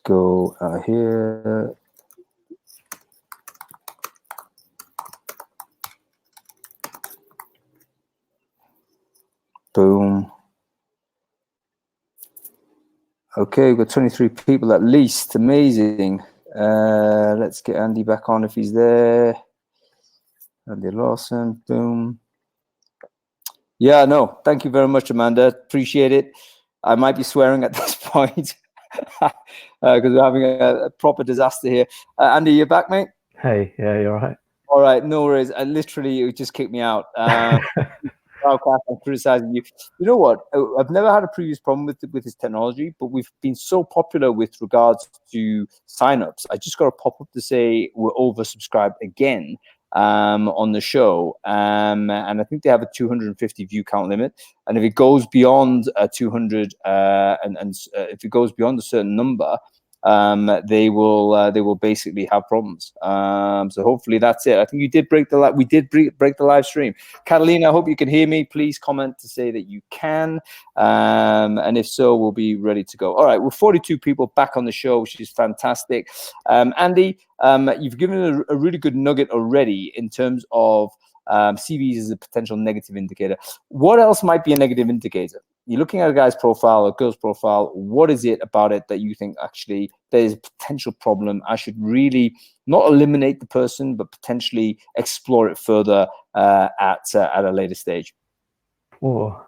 go here. Boom. Okay, we've got 23 people at least. Amazing. Let's get Andy back on if he's there. Andy Lawson. Boom. Yeah, no, thank you very much, Amanda. Appreciate it. I might be swearing at this point because we're having a proper disaster here. Andy, you back, mate? Hey, yeah, you're right. All right, no worries. Literally, it just kicked me out. I'm criticizing you. You know what? I've never had a previous problem with this technology, but we've been so popular with regards to signups. I just got a pop up to say we're oversubscribed again on the show, and I think they have a 250 view count limit. And if it goes beyond 200, if it goes beyond a certain number, they will basically have problems. So hopefully that's it. I think you did break the we did break the live stream. Catalina, I hope you can hear me. Please comment to say that you can, and if so, we'll be ready to go. All right, we're 42 people back on the show, which is fantastic. Andy, you've given a really good nugget already in terms of CVs as a potential negative indicator. What else might be a negative indicator? You're looking at a guy's profile or girl's profile. What is it about it that you think actually there's a potential problem? I should really not eliminate the person, but potentially explore it further at a later stage. Oh,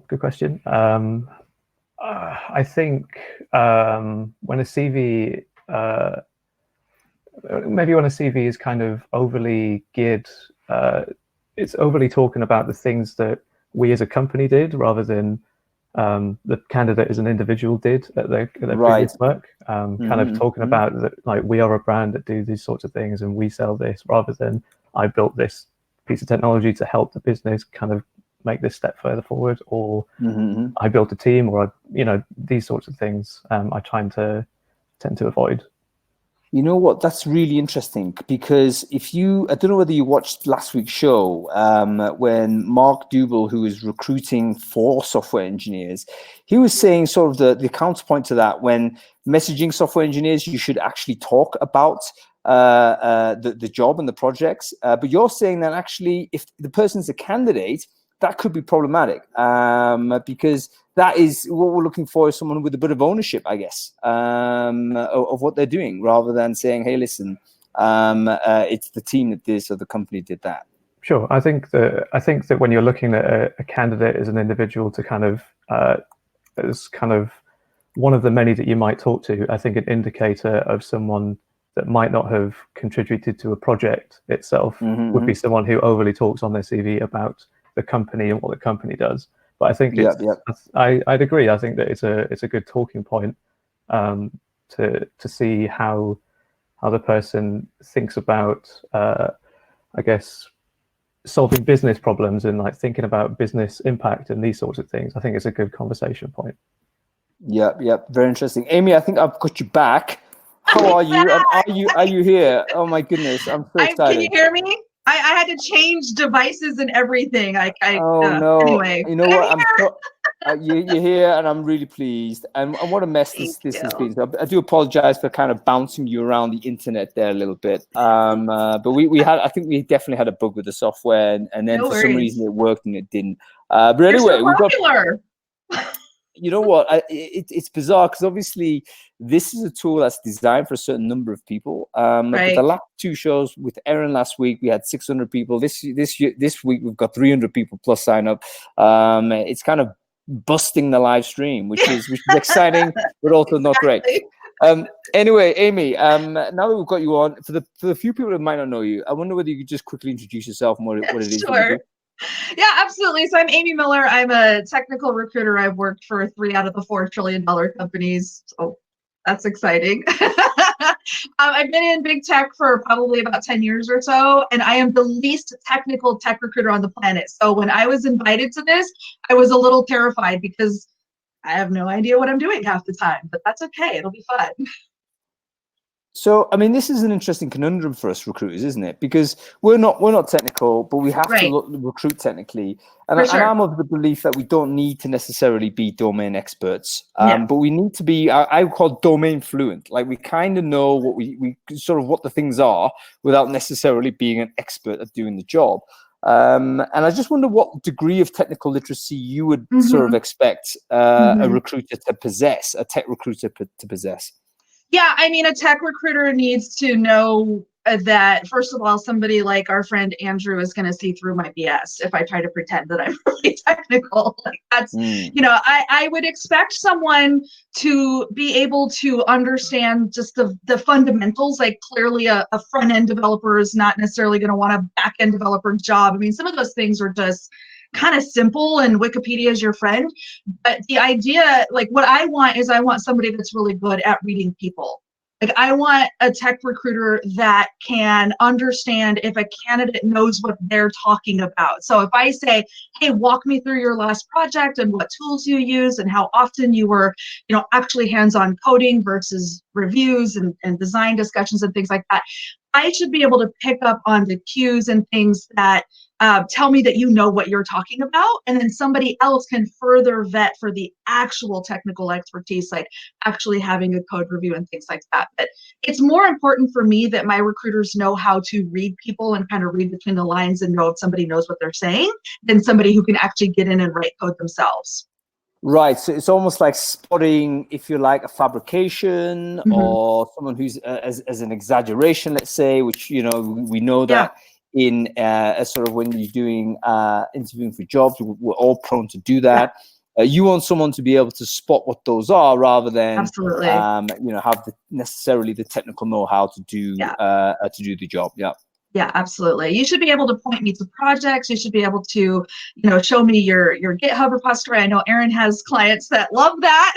good question. I think when a CV, maybe when a CV is kind of overly geared, it's overly talking about the things that we as a company did rather than the candidate as an individual did at their previous work. Kind of talking about that, like, we are a brand that do these sorts of things and we sell this, rather than I built this piece of technology to help the business kind of make this step further forward, or I built a team, or these sorts of things. I tend to avoid. You know what? That's really interesting, because I don't know whether you watched last week's show when Mark Dubel, who was recruiting for software engineers, he was saying sort of the counterpoint to that: when messaging software engineers, you should actually talk about the job and the projects. But you're saying that actually, if the person's a candidate, that could be problematic, because that is what we're looking for, is someone with a bit of ownership, I guess, of what they're doing, rather than saying, hey, listen, it's the team that did this or the company did that. Sure. I think that when you're looking at a candidate as an individual to kind of as kind of one of the many that you might talk to, I think an indicator of someone that might not have contributed to a project itself would be someone who overly talks on their CV about the company and what the company does. But I think I'd agree. I think that it's a good talking point to see how the person thinks about I guess solving business problems and like thinking about business impact and these sorts of things. I think it's a good conversation point. Yeah, very interesting. Amy, I think I've got you back. How are you? And are you here? Oh my goodness, I'm so excited. Can you hear me? I had to change devices and everything. Oh no! Anyway, you know what? You're here, and I'm really pleased. And what a mess this has been. So I do apologize for kind of bouncing you around the internet there a little bit. But I think we definitely had a bug with the software, and then for some reason it worked and it didn't. But anyway, we've got. You know what? It's bizarre, because obviously this is a tool that's designed for a certain number of people. But the last two shows with Erin last week, we had 600 people. This week we've got 300 people plus sign up. It's kind of busting the live stream, which is exciting, but also not great. Anyway, Amy, now that we've got you on, for the few people that might not know you, I wonder whether you could just quickly introduce yourself and what it is. Sure. Yeah, absolutely. So I'm Amy Miller. I'm a technical recruiter. I've worked for 3 out of the 4 trillion dollar companies. So that's exciting. I've been in big tech for probably about 10 years or so, and I am the least technical tech recruiter on the planet. So when I was invited to this, I was a little terrified because I have no idea what I'm doing half the time, but that's okay. It'll be fun. So, I mean, this is an interesting conundrum for us recruiters, isn't it? Because we're not technical, but we have to recruit technically. And, and I'm of the belief that we don't need to necessarily be domain experts, but we need to be, I would call domain fluent. Like we kind of know what we sort of what the things are without necessarily being an expert at doing the job. And I just wonder what degree of technical literacy you would sort of expect a recruiter to possess, a tech recruiter to possess. Yeah, I mean, a tech recruiter needs to know that, first of all, somebody like our friend Andrew is going to see through my BS if I try to pretend that I'm really technical. Like that's, you know, I would expect someone to be able to understand just the fundamentals. Like clearly a front-end developer is not necessarily going to want a back-end developer job. I mean, some of those things are just kind of simple and Wikipedia is your friend. But the idea, like what I want is I want somebody that's really good at reading people. Like I want a tech recruiter that can understand if a candidate knows what they're talking about. So if I say, hey, walk me through your last project and what tools you use and how often you were, you know, actually hands-on coding versus reviews and design discussions and things like that, I should be able to pick up on the cues and things that tell me that you know what you're talking about, and then somebody else can further vet for the actual technical expertise, like actually having a code review and things like that. But it's more important for me that my recruiters know how to read people and kind of read between the lines and know if somebody knows what they're saying than somebody who can actually get in and write code themselves. Right, so it's almost like spotting, if you like, a fabrication or someone who's as an exaggeration, let's say, which, you know, we know that in sort of when you're doing interviewing for jobs, we're all prone to do that. You want someone to be able to spot what those are rather than, you know, have necessarily the technical know-how to do the job. Yeah, absolutely. You should be able to point me to projects. You should be able to, you know, show me your GitHub repository. I know Aaron has clients that love that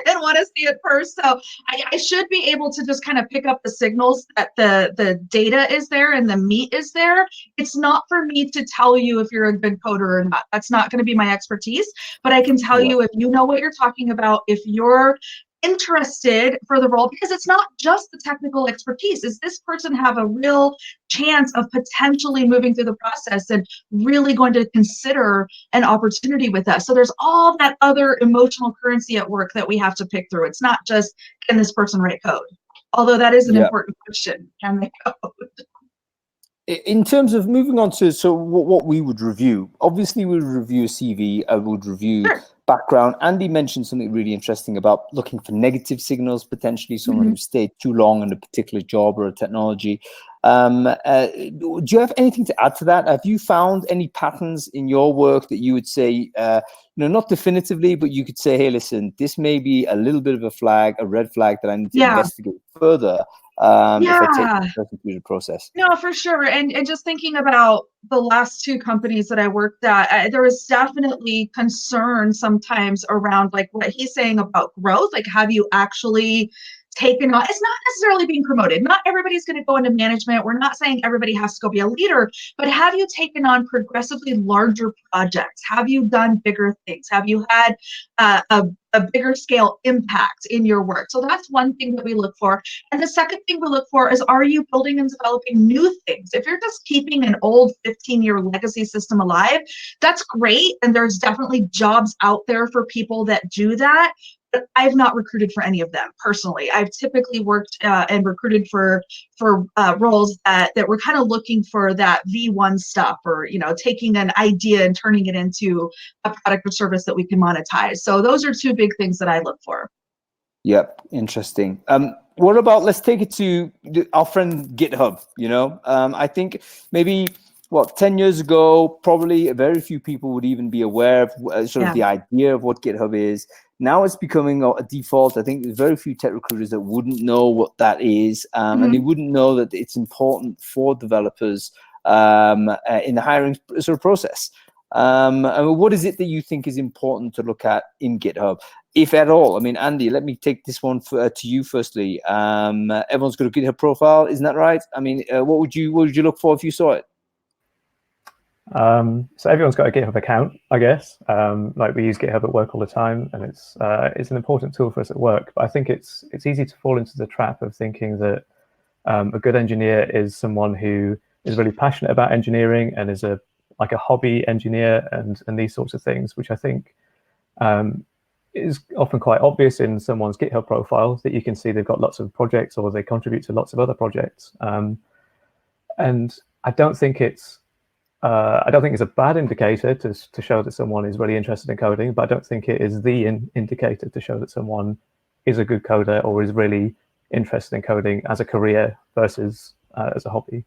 and want to see it first. So I should be able to just kind of pick up the signals that the data is there and the meat is there. It's not for me to tell you if you're a good coder or not. That's not going to be my expertise. But I can tell you if you know what you're talking about, if you're interested for the role, because it's not just the technical expertise. Is this person have a real chance of potentially moving through the process and really going to consider an opportunity with us? So there's all that other emotional currency at work that we have to pick through. It's not just, can this person write code? Although that is an important question. Can they code? In terms of moving on to, so what we would review, obviously we would review a CV, I would review background. Andy mentioned something really interesting about looking for negative signals, potentially someone who stayed too long in a particular job or a technology. Do you have anything to add to that? Have you found any patterns in your work that you would say, you know, not definitively, but you could say, hey, listen, this may be a little bit of a flag, a red flag that I need to investigate further if I take the person through the process? No, for sure. And just thinking about the last two companies that I worked at, there was definitely concern sometimes around like what he's saying about growth. Like, have you actually taken on, it's not necessarily being promoted. Not everybody's going to go into management. We're not saying everybody has to go be a leader, but have you taken on progressively larger projects? Have you done bigger things? Have you had a bigger scale impact in your work? So that's one thing that we look for. And the second thing we look for is, are you building and developing new things? If you're just keeping an old 15-year legacy system alive, that's great. And there's definitely jobs out there for people that do that. But I've not recruited for any of them personally. I've typically worked and recruited for roles that were kind of looking for that V1 stuff, or, you know, taking an idea and turning it into a product or service that we can monetize. So those are two big things that I look for. Yep, interesting. What about, let's take it to our friend GitHub, you know? I think maybe, 10 years ago, probably very few people would even be aware of sort of the idea of what GitHub is. Now it's becoming a default. I think there's very few tech recruiters that wouldn't know what that is, and they wouldn't know that it's important for developers in the hiring sort of process. I mean, what is it that you think is important to look at in GitHub, if at all? I mean, Andy, let me take this one to you firstly. Everyone's got a GitHub profile, isn't that right? I mean, what would you look for if you saw it? So everyone's got a GitHub account, I guess. Like we use GitHub at work all the time, and it's an important tool for us at work. But I think it's easy to fall into the trap of thinking that A good engineer is someone who is really passionate about engineering and is like a hobby engineer and these sorts of things, which I think is often quite obvious in someone's GitHub profile, that you can see they've got lots of projects or they contribute to lots of other projects. And I don't think it's a bad indicator to show that someone is really interested in coding, but I don't think it is the indicator to show that someone is a good coder or is really interested in coding as a career versus as a hobby.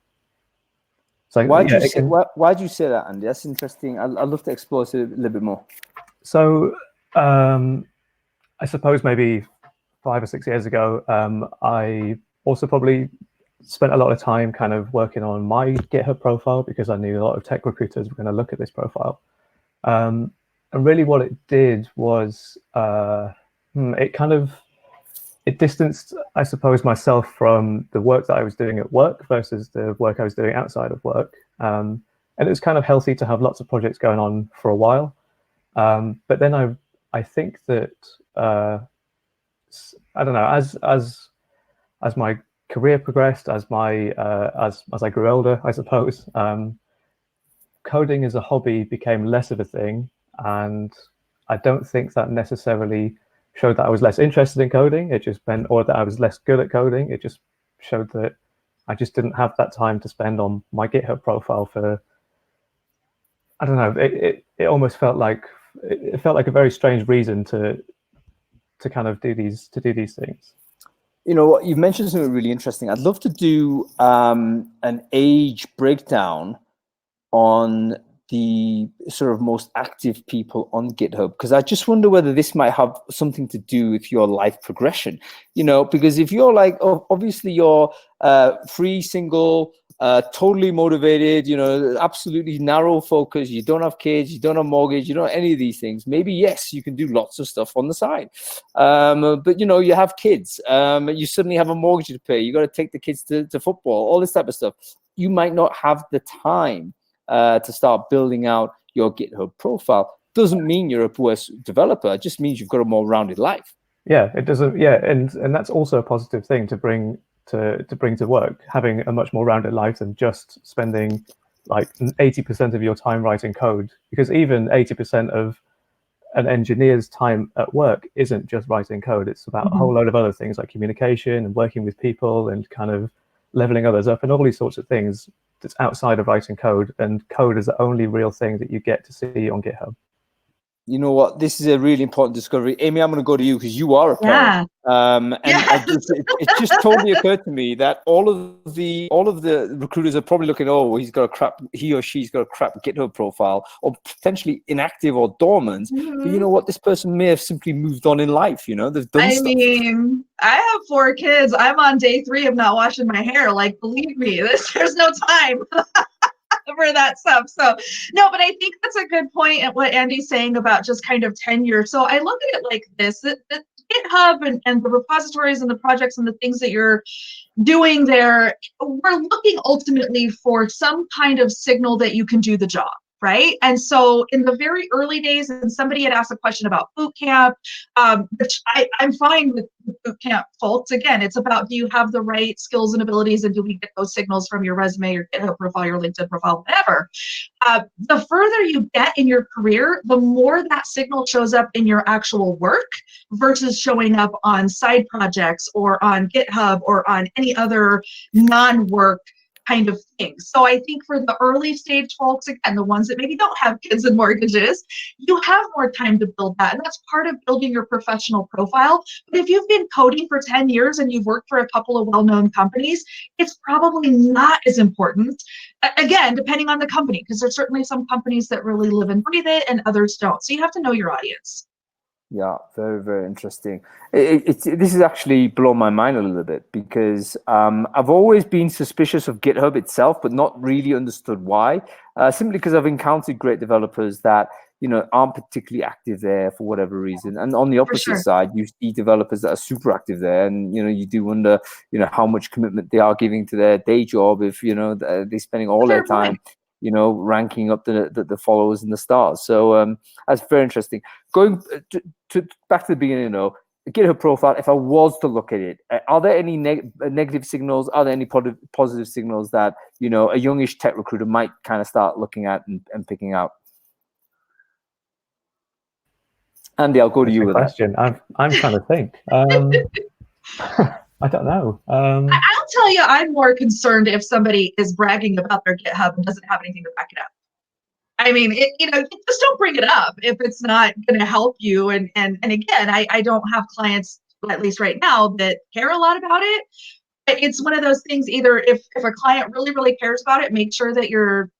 So why do you say that, Andy? That's interesting. I'd love to explore it a little bit more. So I suppose maybe 5 or 6 years ago, I also probably spent a lot of time kind of working on my GitHub profile because I knew a lot of tech recruiters were going to look at this profile. And really what it did was it distanced, I suppose, myself from the work that I was doing at work versus the work I was doing outside of work. And it was kind of healthy to have lots of projects going on for a while. But then I think that, I don't know, as my career progressed, as I grew older, I suppose, coding as a hobby became less of a thing. And I don't think that necessarily showed that I was less interested in coding. It just meant, or that I was less good at coding. It just showed that I just didn't have that time to spend on my GitHub profile for, I don't know, it almost felt like, it felt like a very strange reason to kind of do these things. You know what, you've mentioned something really interesting. I'd love to do an age breakdown on the sort of most active people on GitHub, because I just wonder whether this might have something to do with your life progression. You know, because if you're like, oh, obviously you're free, single, totally motivated, you know, absolutely narrow focus, you don't have kids, you don't have mortgage, you don't have any of these things, maybe yes, you can do lots of stuff on the side. But you know, you have kids, you suddenly have a mortgage to pay, you got to take the kids to football, all this type of stuff. You might not have the time to start building out your GitHub profile. Doesn't mean you're a worse developer, it just means you've got a more rounded life. Yeah, it doesn't. Yeah, and that's also a positive thing to bring to work, having a much more rounded life than just spending like 80% of your time writing code, because even 80% of an engineer's time at work isn't just writing code. It's about a whole load of other things like communication and working with people and kind of leveling others up and all these sorts of things that's outside of writing code, and code is the only real thing that you get to see on GitHub. You know what? This is a really important discovery. Amy, I'm going to go to you because you are a parent. And it just totally occurred to me that all of the recruiters are probably looking, oh, he or she's got a crap GitHub profile, or potentially inactive or dormant. But you know what? This person may have simply moved on in life. You know, they've done stuff. I mean, I have 4 kids. I'm on day 3 of not washing my hair. Like, believe me, there's no time for that stuff. So no, but I think that's a good point at what Andy's saying about just kind of tenure. So I look at it like this, that GitHub and the repositories and the projects and the things that you're doing there, we're looking ultimately for some kind of signal that you can do the job. Right. And so in the very early days, and somebody had asked a question about boot camp, which I'm fine with boot camp folks. Again, it's about, do you have the right skills and abilities, and do we get those signals from your resume, your GitHub profile, your LinkedIn profile, whatever. The further you get in your career, the more that signal shows up in your actual work versus showing up on side projects or on GitHub or on any other non-work kind of thing. So I think for the early stage folks, again, the ones that maybe don't have kids and mortgages, you have more time to build that. And that's part of building your professional profile. But if you've been coding for 10 years and you've worked for a couple of well-known companies, it's probably not as important. Again, depending on the company, because there's certainly some companies that really live and breathe it and others don't. So you have to know your audience. Yeah, very, very interesting. This is actually blown my mind a little bit, because I've always been suspicious of GitHub itself, but not really understood why. Simply because I've encountered great developers that, you know, aren't particularly active there for whatever reason. And on the opposite side, you see developers that are super active there, and, you know, you do wonder, you know, how much commitment they are giving to their day job if, you know, they're spending all their time, you know, ranking up the followers and the stars. So that's very interesting. Going to back to the beginning, though, GitHub profile, if I was to look at it, are there any negative signals? Are there any positive signals that, you know, a youngish tech recruiter might kind of start looking at and picking out? Andy, I'll go to you with question. that. I'm trying to think. I don't know. I'll tell you, I'm more concerned if somebody is bragging about their GitHub and doesn't have anything to back it up. I mean, you know, just don't bring it up if it's not going to help you. And again, I don't have clients, at least right now, that care a lot about it. It's one of those things, either if a client really, really cares about it, make sure that you're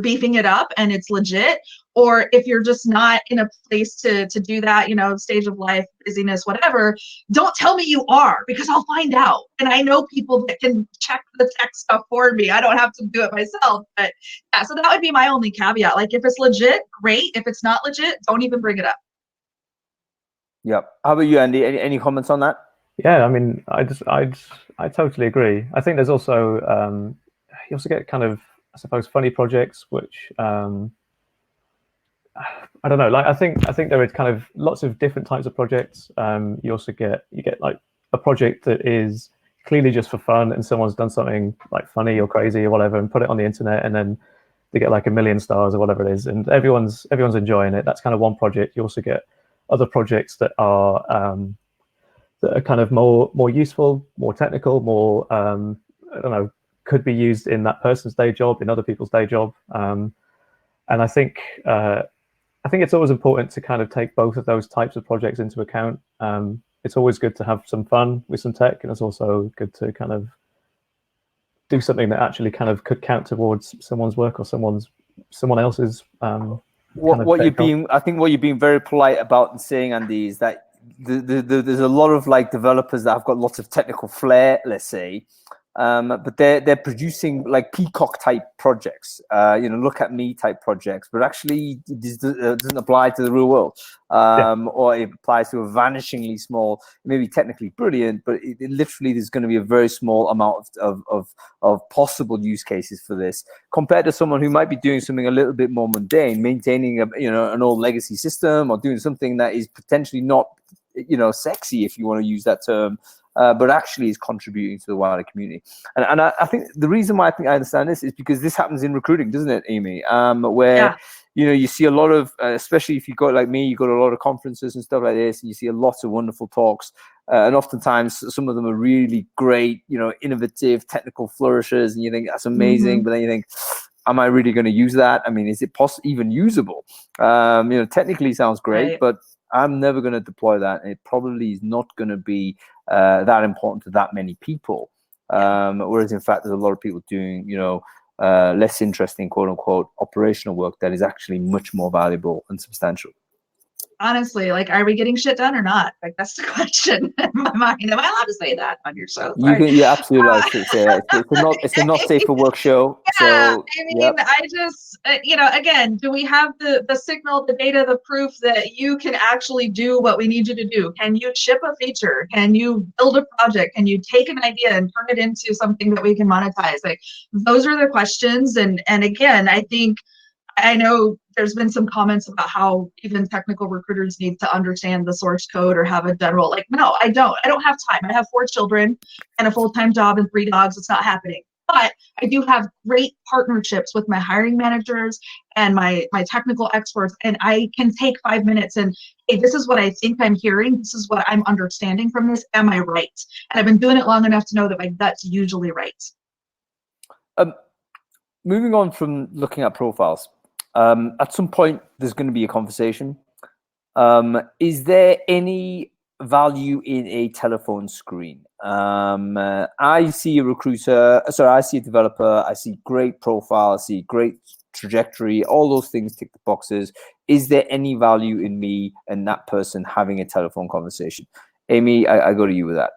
beefing it up and it's legit. Or if you're just not in a place to do that, you know, stage of life, busyness, whatever, don't tell me you are, because I'll find out. And I know people that can check the tech stuff for me. I don't have to do it myself. But yeah, so that would be my only caveat. Like, if it's legit, great. If it's not legit, don't even bring it up. Yep. How about you, Andy? Any comments on that? Yeah, I mean, I totally agree. I think there's also you also get kind of, I suppose, funny projects, which I don't know. Like, I think there is kind of lots of different types of projects. You also get like a project that is clearly just for fun, and someone's done something like funny or crazy or whatever, and put it on the internet, and then they get like 1 million stars or whatever it is, and everyone's enjoying it. That's kind of one project. You also get other projects that are kind of more useful, more technical, more I don't know, could be used in that person's day job, in other people's day job, and I think it's always important to kind of take both of those types of projects into account. It's always good to have some fun with some tech, and it's also good to kind of do something that actually kind of could count towards someone's work or someone else's. What you're being, I think, what you're being very polite about and saying, Andy, is that there's a lot of like developers that have got lots of technical flair, let's say, but they're producing like peacock type projects, you know, look at me type projects, but actually this doesn't apply to the real world, or it applies to a vanishingly small, maybe technically brilliant, but it literally there's going to be a very small amount of possible use cases for this, compared to someone who might be doing something a little bit more mundane, maintaining an old legacy system, or doing something that is potentially not, you know, sexy, if you want to use that term, but actually is contributing to the wider community. And I think the reason why I think I understand this is because this happens in recruiting, doesn't it, Amy? Where you know, you see a lot of, especially if you go like me, you go to a lot of conferences and stuff like this, and you see a lot of wonderful talks, and oftentimes some of them are really great, you know, innovative technical flourishes, and you think that's amazing, but then you think, am I really going to use that? I mean, is it even usable? You know, technically sounds great, but I'm never going to deploy that. And it probably is not going to be that important to that many people. Whereas, in fact, there's a lot of people doing, you know, less interesting, quote unquote, operational work that is actually much more valuable and substantial. Honestly, like, are we getting shit done or not? Like, that's the question in my mind. Am I allowed to say that on your show? Sorry. You're absolutely allowed to say that. It's a not safe for work show. Yeah, so, I mean, I just, you know, again, do we have the signal, the data, the proof that you can actually do what we need you to do? Can you ship a feature? Can you build a project? Can you take an idea and turn it into something that we can monetize? Like, those are the questions. And again, I know there's been some comments about how even technical recruiters need to understand the source code or have a general, like, no, I don't have time. I have 4 children and a full-time job and 3 dogs. It's not happening. But I do have great partnerships with my hiring managers and my technical experts. And I can take 5 minutes and, hey, this is what I think I'm hearing. This is what I'm understanding from this. Am I right? And I've been doing it long enough to know that my gut's usually right. Moving on from looking at profiles, at some point there's going to be a conversation. Is there any value in a telephone screen? I see a recruiter, I see a developer, I see great profile, I see great trajectory, all those things tick the boxes. Is there any value in me and that person having a telephone conversation? Amy, I go to you with that.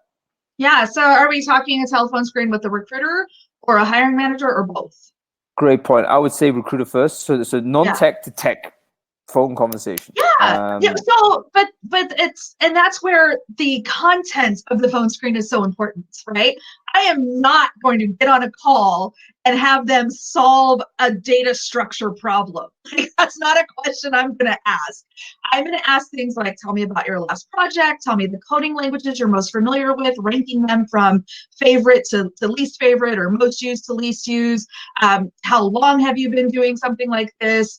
Yeah, so are we talking a telephone screen with a recruiter or a hiring manager or both? Great point. I would say recruiter first. So non-tech to tech phone conversation. Yeah. So, but it's, and that's where the content of the phone screen is so important, right? I am not going to get on a call and have them solve a data structure problem. Like, that's not a question I'm going to ask. I'm going to ask things like, tell me about your last project, tell me the coding languages you're most familiar with, ranking them from favorite to least favorite or most used to least used. How long have you been doing something like this?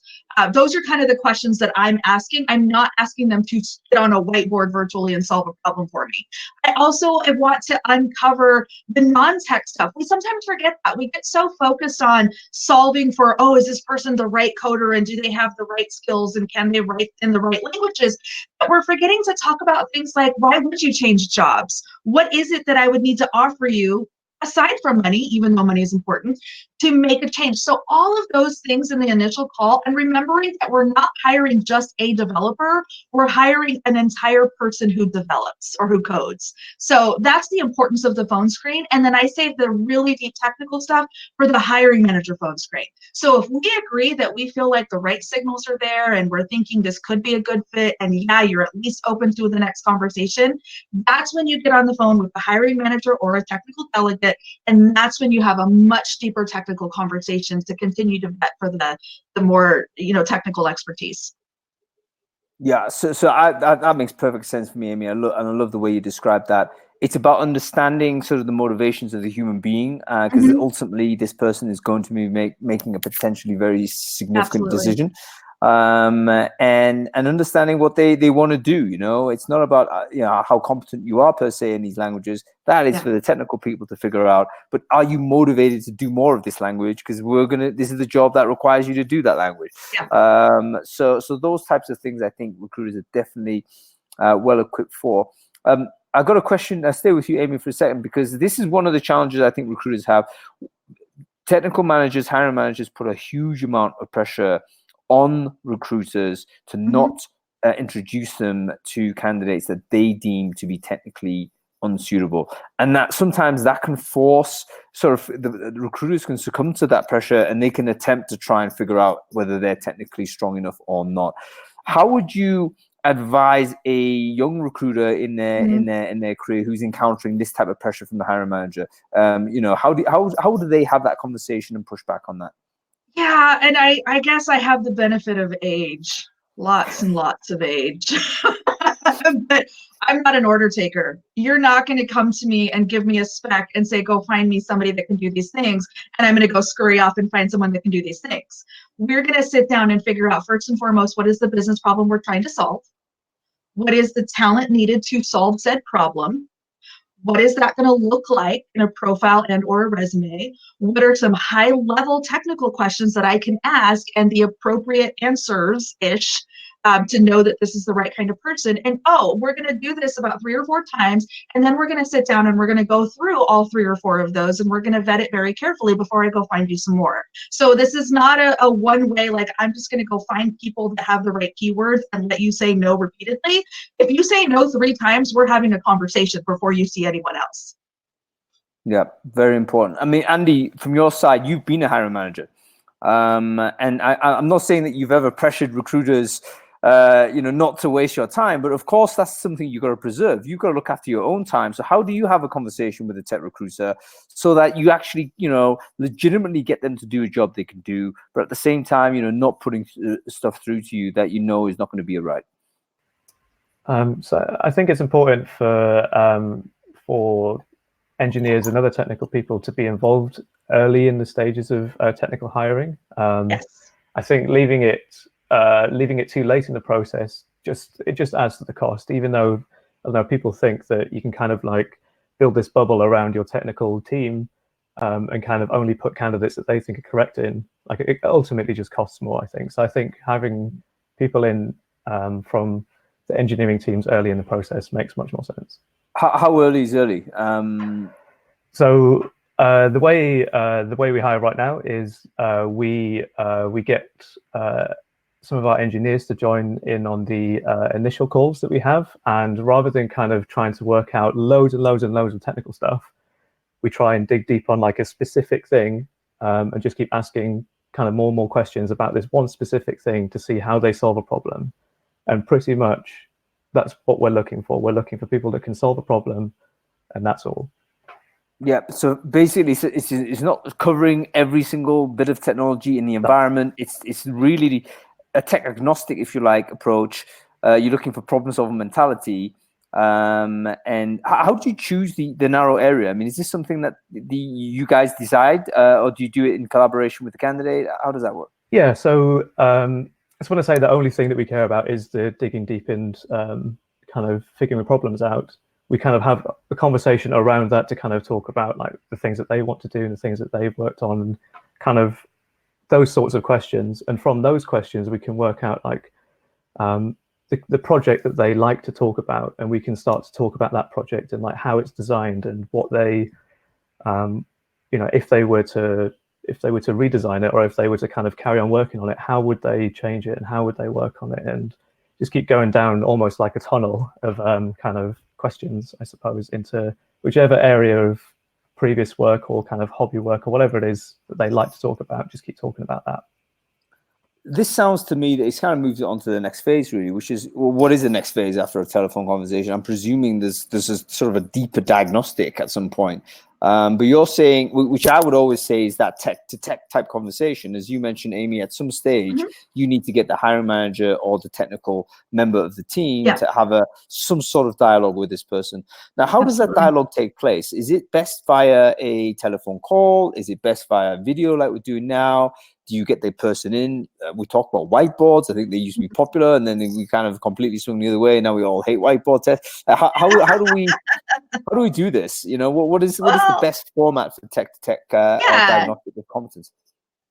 Those are kind of the questions that I'm asking. I'm not asking them to sit on a whiteboard virtually and solve a problem for me. I also want to uncover the non-tech stuff. We sometimes forget that. We get so focused on solving for, oh, is this person the right coder and do they have the right skills and can they write in the right languages? But we're forgetting to talk about things like, why would you change jobs? What is it that I would need to offer you aside from money, even though money is important, to make a change? So all of those things in the initial call, and remembering that we're not hiring just a developer, we're hiring an entire person who develops or who codes. So that's the importance of the phone screen. And then I save the really deep technical stuff for the hiring manager phone screen. So if we agree that we feel like the right signals are there and we're thinking this could be a good fit, and yeah, you're at least open to the next conversation, that's when you get on the phone with the hiring manager or a technical delegate, and that's when you have a much deeper technical conversation to continue to vet for the more technical expertise. Yeah, so that makes perfect sense for me, Amy. I love the way you described that. It's about understanding sort of the motivations of the human being, because ultimately this person is going to be making a potentially very significant decision, and understanding what they want to do. It's not about how competent you are per se in these languages. That is for the technical people to figure out. But are you motivated to do more of this language? Because this is the job that requires you to do that language. Yeah. So those types of things, I think recruiters are definitely well equipped for. I got a question. I'll stay with you, Amy, for a second, because this is one of the challenges I think recruiters have. Technical managers, hiring managers put a huge amount of pressure on recruiters to not introduce them to candidates that they deem to be technically unsuitable, and that sometimes that can force sort of the recruiters can succumb to that pressure, and they can attempt to try and figure out whether they're technically strong enough or not. How would you advise a young recruiter in their career who's encountering this type of pressure from the hiring manager? How do they have that conversation and push back on that? Yeah, and I guess I have the benefit of age, lots and lots of age. But I'm not an order taker. You're not going to come to me and give me a spec and say, go find me somebody that can do these things, and I'm going to go scurry off and find someone that can do these things. We're going to sit down and figure out, first and foremost, what is the business problem we're trying to solve? What is the talent needed to solve said problem? What is that going to look like in a profile and or a resume? What are some high-level technical questions that I can ask and the appropriate answers-ish to know that this is the right kind of person? And we're going to do this about 3 or 4 times, and then we're going to sit down and we're going to go through all 3 or 4 of those, and we're going to vet it very carefully before I go find you some more. So this is not a one-way, like I'm just going to go find people that have the right keywords and let you say no repeatedly. If you say no 3 times, we're having a conversation before you see anyone else. Yeah, very important. I mean, Andy, from your side, you've been a hiring manager, and I'm not saying that you've ever pressured recruiters not to waste your time, but of course that's something you've got to preserve. You've got to look after your own time. So how do you have a conversation with a tech recruiter so that you actually, legitimately get them to do a job they can do, but at the same time, not putting stuff through to you that is not going to be a right? So I think it's important for engineers and other technical people to be involved early in the stages of technical hiring. Yes. I think leaving it too late in the process just adds to the cost. Even though people think that you can kind of like build this bubble around your technical team and kind of only put candidates that they think are correct in, like it ultimately just costs more, I think. So I think having people in from the engineering teams early in the process makes much more sense. How early is early? So the way we hire right now is we get some of our engineers to join in on the initial calls that we have, and rather than kind of trying to work out loads and loads and loads of technical stuff, we try and dig deep on like a specific thing and just keep asking kind of more and more questions about this one specific thing to see how they solve a problem. And pretty much that's what we're looking for. We're looking for people that can solve a problem, and that's all. Yeah, so basically, it's not covering every single bit of technology in the environment. It's really a tech agnostic, if you like, approach. You're looking for problem-solving mentality. And how do you choose the narrow area? I mean, is this something that you guys decide, or do you do it in collaboration with the candidate? How does that work? Yeah, so I just want to say the only thing that we care about is the digging deep and kind of figuring the problems out. We kind of have a conversation around that to kind of talk about like the things that they want to do and the things that they've worked on, and kind of those sorts of questions. And from those questions, we can work out like the project that they like to talk about, and we can start to talk about that project and like how it's designed and what they, if they were to redesign it, or if they were to kind of carry on working on it, how would they change it and how would they work on it, and just keep going down almost like a tunnel of kind of questions, I suppose, into whichever area of previous work or kind of hobby work or whatever it is that they like to talk about. Just keep talking about that. This sounds to me that it's kind of moved on to the next phase, really, which is, well, what is the next phase after a telephone conversation? I'm presuming there's a sort of a deeper diagnostic at some point. But you're saying, which I would always say is that tech to tech type conversation. As you mentioned, Amy, at some stage, you need to get the hiring manager or the technical member of the team to have some sort of dialogue with this person. Now, how does that dialogue take place? Is it best via a telephone call? Is it best via video like we're doing now? Do you get the person in? We talk about whiteboards. I think they used to be popular, and then we kind of completely swung the other way. Now we all hate whiteboard tests. How do we do this? You know, what is the best format for tech to tech diagnostic of competence?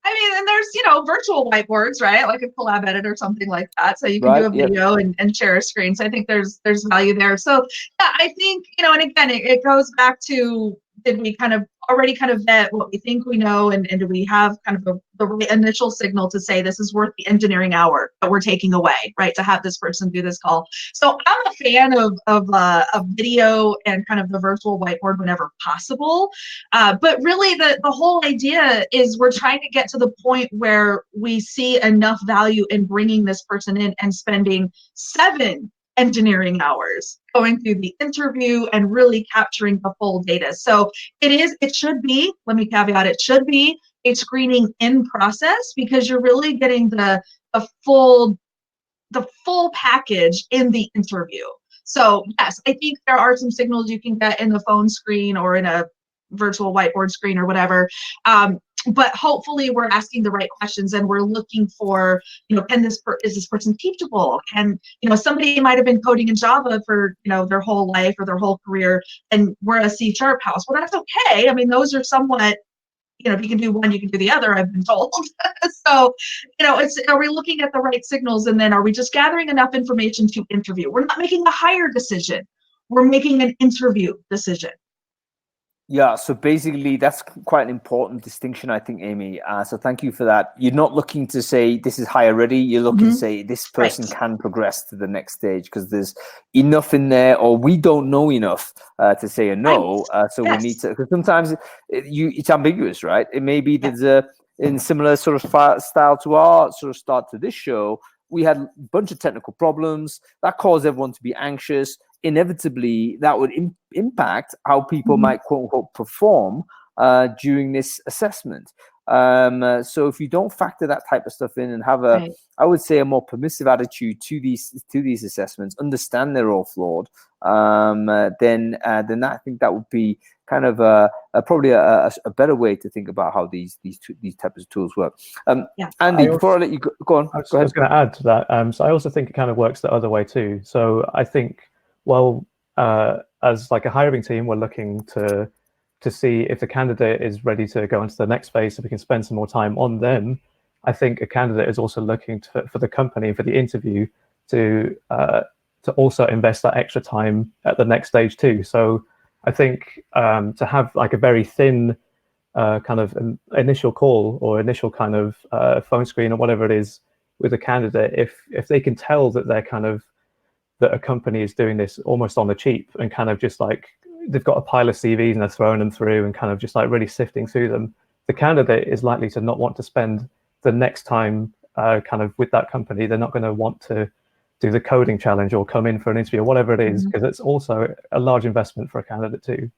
I mean, and there's, virtual whiteboards, right? Like a collab edit or something like that. So you can do a video and share a screen. So I think there's value there. So yeah, I think, and again, it goes back to, did we kind of already kind of vet what we think we know, and do we have kind of the right initial signal to say this is worth the engineering hour that we're taking away, right, to have this person do this call. So I'm a fan of video and kind of the virtual whiteboard whenever possible. But really the whole idea is we're trying to get to the point where we see enough value in bringing this person in and spending 7 engineering hours going through the interview and really capturing the full data. So it should be, let me caveat, it should be a screening in process, because you're really getting the full package in the interview. So yes, I think there are some signals you can get in the phone screen or in a virtual whiteboard screen or whatever. But hopefully we're asking the right questions, and we're looking for, is this person teachable? Can, somebody might have been coding in Java for, their whole life or their whole career, and we're a C# house. Well, that's okay. I mean, those are somewhat, if you can do one, you can do the other, I've been told. So, are we looking at the right signals, and then are we just gathering enough information to interview? We're not making a hire decision. We're making an interview decision. Yeah, so basically that's quite an important distinction, I think, Amy. So thank you for that. You're not looking to say this is hire ready. You're looking to say this person can progress to the next stage, because there's enough in there, or we don't know enough to say a no. So we need to, because sometimes it's ambiguous, right? It may be there's in similar sort of style to our sort of start to this show. We had a bunch of technical problems that caused everyone to be anxious. Inevitably, that would impact how people might quote unquote perform during this assessment. So if you don't factor that type of stuff in and have I would say, a more permissive attitude to these assessments, understand they're all flawed, then I think that would be kind of probably a better way to think about how these types of tools work. Andy, before I let you go on, I was going to add to that. So I also think it kind of works the other way too. So I think, well, as like a hiring team, we're looking to see if the candidate is ready to go into the next phase, so we can spend some more time on them. I think a candidate is also looking for the company, for the interview, to also invest that extra time at the next stage too. So I think to have like a very thin kind of initial call or initial kind of phone screen or whatever it is with a candidate, if they can tell that they're kind of, that a company is doing this almost on the cheap and kind of just like they've got a pile of CVs and they're throwing them through and kind of just like really sifting through them, the candidate is likely to not want to spend the next time kind of with that company. They're not going to want to do the coding challenge or come in for an interview or whatever it is, because it's also a large investment for a candidate too.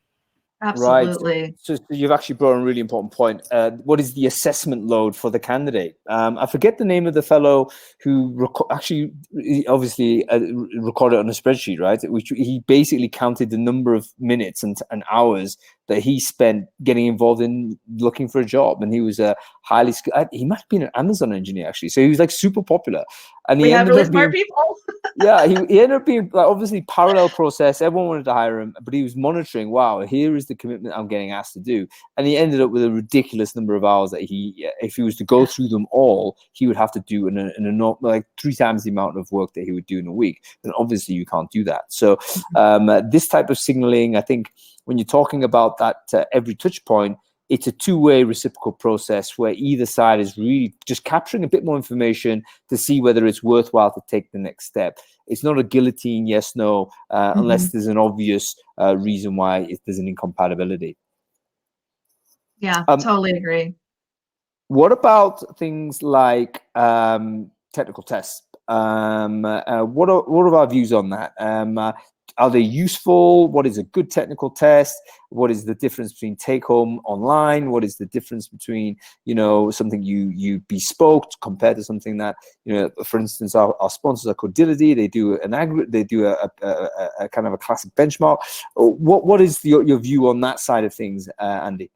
Absolutely. Right. So you've actually brought a really important point. What is the assessment load for the candidate? I forget the name of the fellow who obviously recorded on a spreadsheet, right? Which he basically counted the number of minutes and hours that he spent getting involved in looking for a job. And he was a highly skilled, he might have been an Amazon engineer, actually. So he was like super popular. And We have really smart people. Yeah, he ended up being like, obviously parallel process. Everyone wanted to hire him, but he was monitoring. Wow, here is the commitment I'm getting asked to do, and he ended up with a ridiculous number of hours that if he was to go through them all, he would have to do like 3 times the amount of work that he would do in a week. And obviously, you can't do that. So this type of signaling, I think, when you're talking about that every touch point, it's a two-way reciprocal process where either side is really just capturing a bit more information to see whether it's worthwhile to take the next step. It's not a guillotine, yes, no, unless there's an obvious reason why there's an incompatibility. Yeah, totally agree. What about things like technical tests? What are our views on that? Are they useful? What is a good technical test? What is the difference between take-home online? What is the difference between, something you bespoke compared to something that, for instance, our sponsors are credibly. They do a kind of a classic benchmark. What is your view on that side of things, Andy?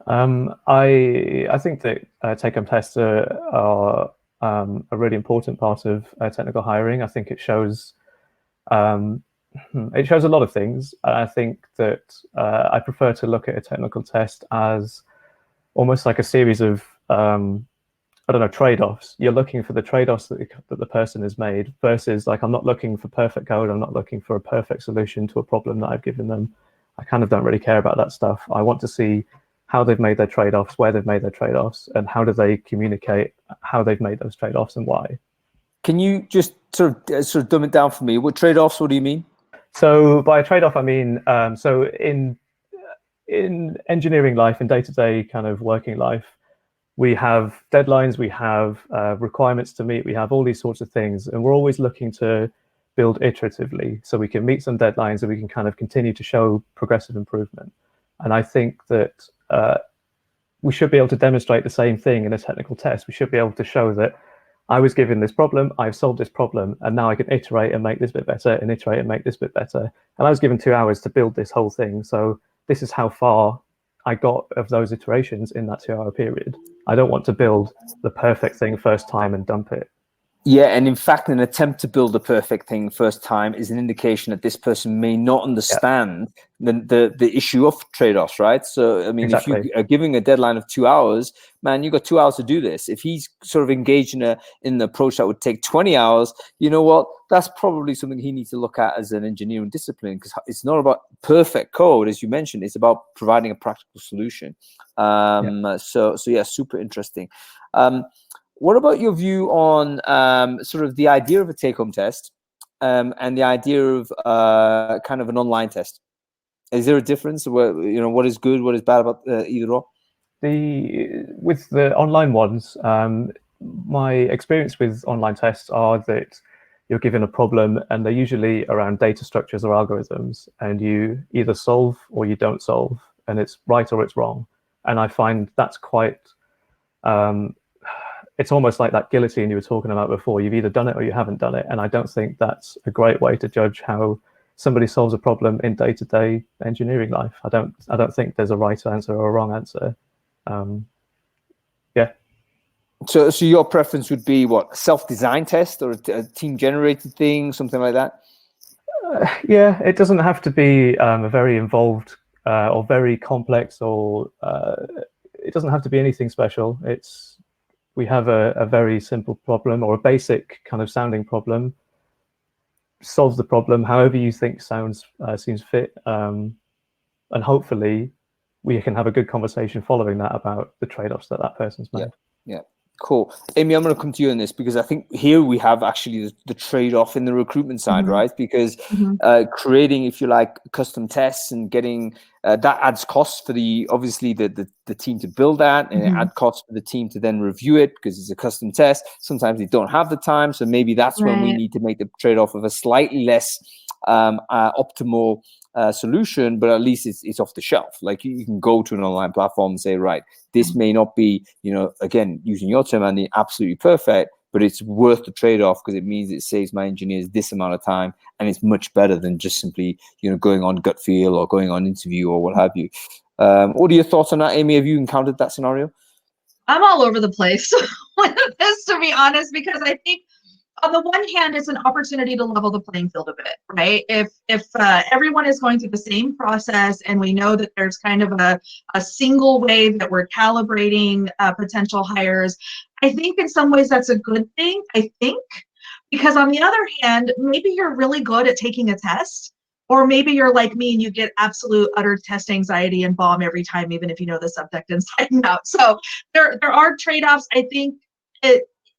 I think that take-home tests are a really important part of technical hiring. I think it shows a lot of things. I think that I prefer to look at a technical test as almost like a series of trade-offs. You're looking for the trade-offs that the person has made versus like, I'm not looking for perfect code. I'm not looking for a perfect solution to a problem that I've given them. I kind of don't really care about that stuff. I want to see how they've made their trade-offs, where they've made their trade-offs, and how do they communicate how they've made those trade-offs and why. Can you just sort of dumb it down for me? What trade-offs? What do you mean? So by trade-off, I mean, so in engineering life, in day-to-day kind of working life, we have deadlines, we have requirements to meet, we have all these sorts of things, and we're always looking to build iteratively so we can meet some deadlines and we can kind of continue to show progressive improvement. And I think that we should be able to demonstrate the same thing in a technical test. We should be able to show that I was given this problem, I've solved this problem, and now I can iterate and make this bit better, and iterate and make this bit better. And I was given 2 hours to build this whole thing. So this is how far I got of those iterations in that 2-hour period. I don't want to build the perfect thing first time and dump it. Yeah, and in fact, an attempt to build a perfect thing first time is an indication that this person may not understand the issue of trade-offs, right? So, I mean, exactly. If you are giving a deadline of 2 hours, man, you got 2 hours to do this. If he's sort of engaged in an approach that would take 20 hours, you know what? That's probably something he needs to look at as an engineering discipline, because it's not about perfect code, as you mentioned. It's about providing a practical solution. So yeah, super interesting. What about your view on sort of the idea of a take-home test and the idea of kind of an online test? Is there a difference? What is good, what is bad about either or? With the online ones, my experience with online tests are that you're given a problem and they're usually around data structures or algorithms, and you either solve or you don't solve, and it's right or it's wrong. And I find that's quite... it's almost like that guillotine you were talking about before. You've either done it or you haven't done it. And I don't think that's a great way to judge how somebody solves a problem in day-to-day engineering life. I don't think there's a right answer or a wrong answer. Yeah. So your preference would be what, a self-designed test or a team-generated thing, something like that? Yeah, it doesn't have to be a very involved or very complex, or it doesn't have to be anything special. We have a very simple problem or a basic kind of sounding problem. Solve the problem however you think seems fit, and hopefully we can have a good conversation following that about the trade-offs that person's made. Yeah. Cool. Amy, I'm going to come to you on this because I think here we have actually the trade-off in the recruitment side, right? Because creating, if you like, custom tests and getting that adds costs for obviously the team to build that, and it adds costs for the team to then review it because it's a custom test. Sometimes they don't have the time, so maybe that's when we need to make the trade-off of a slightly less optimal solution, but at least it's off the shelf. Like you can go to an online platform and say, right, this may not be, again, using your term, Andy, absolutely perfect, but it's worth the trade-off because it means it saves my engineers this amount of time, and it's much better than just simply, going on gut feel or going on interview or what have you. What are your thoughts on that, Amy? Have you encountered that scenario? I'm all over the place with this, to be honest, because I think on the one hand, it's an opportunity to level the playing field a bit, right? If everyone is going through the same process and we know that there's kind of a single way that we're calibrating potential hires, I think in some ways that's a good thing, I think, because on the other hand, maybe you're really good at taking a test, or maybe you're like me and you get absolute utter test anxiety and bomb every time, even if you know the subject inside and out. So there are trade-offs. I think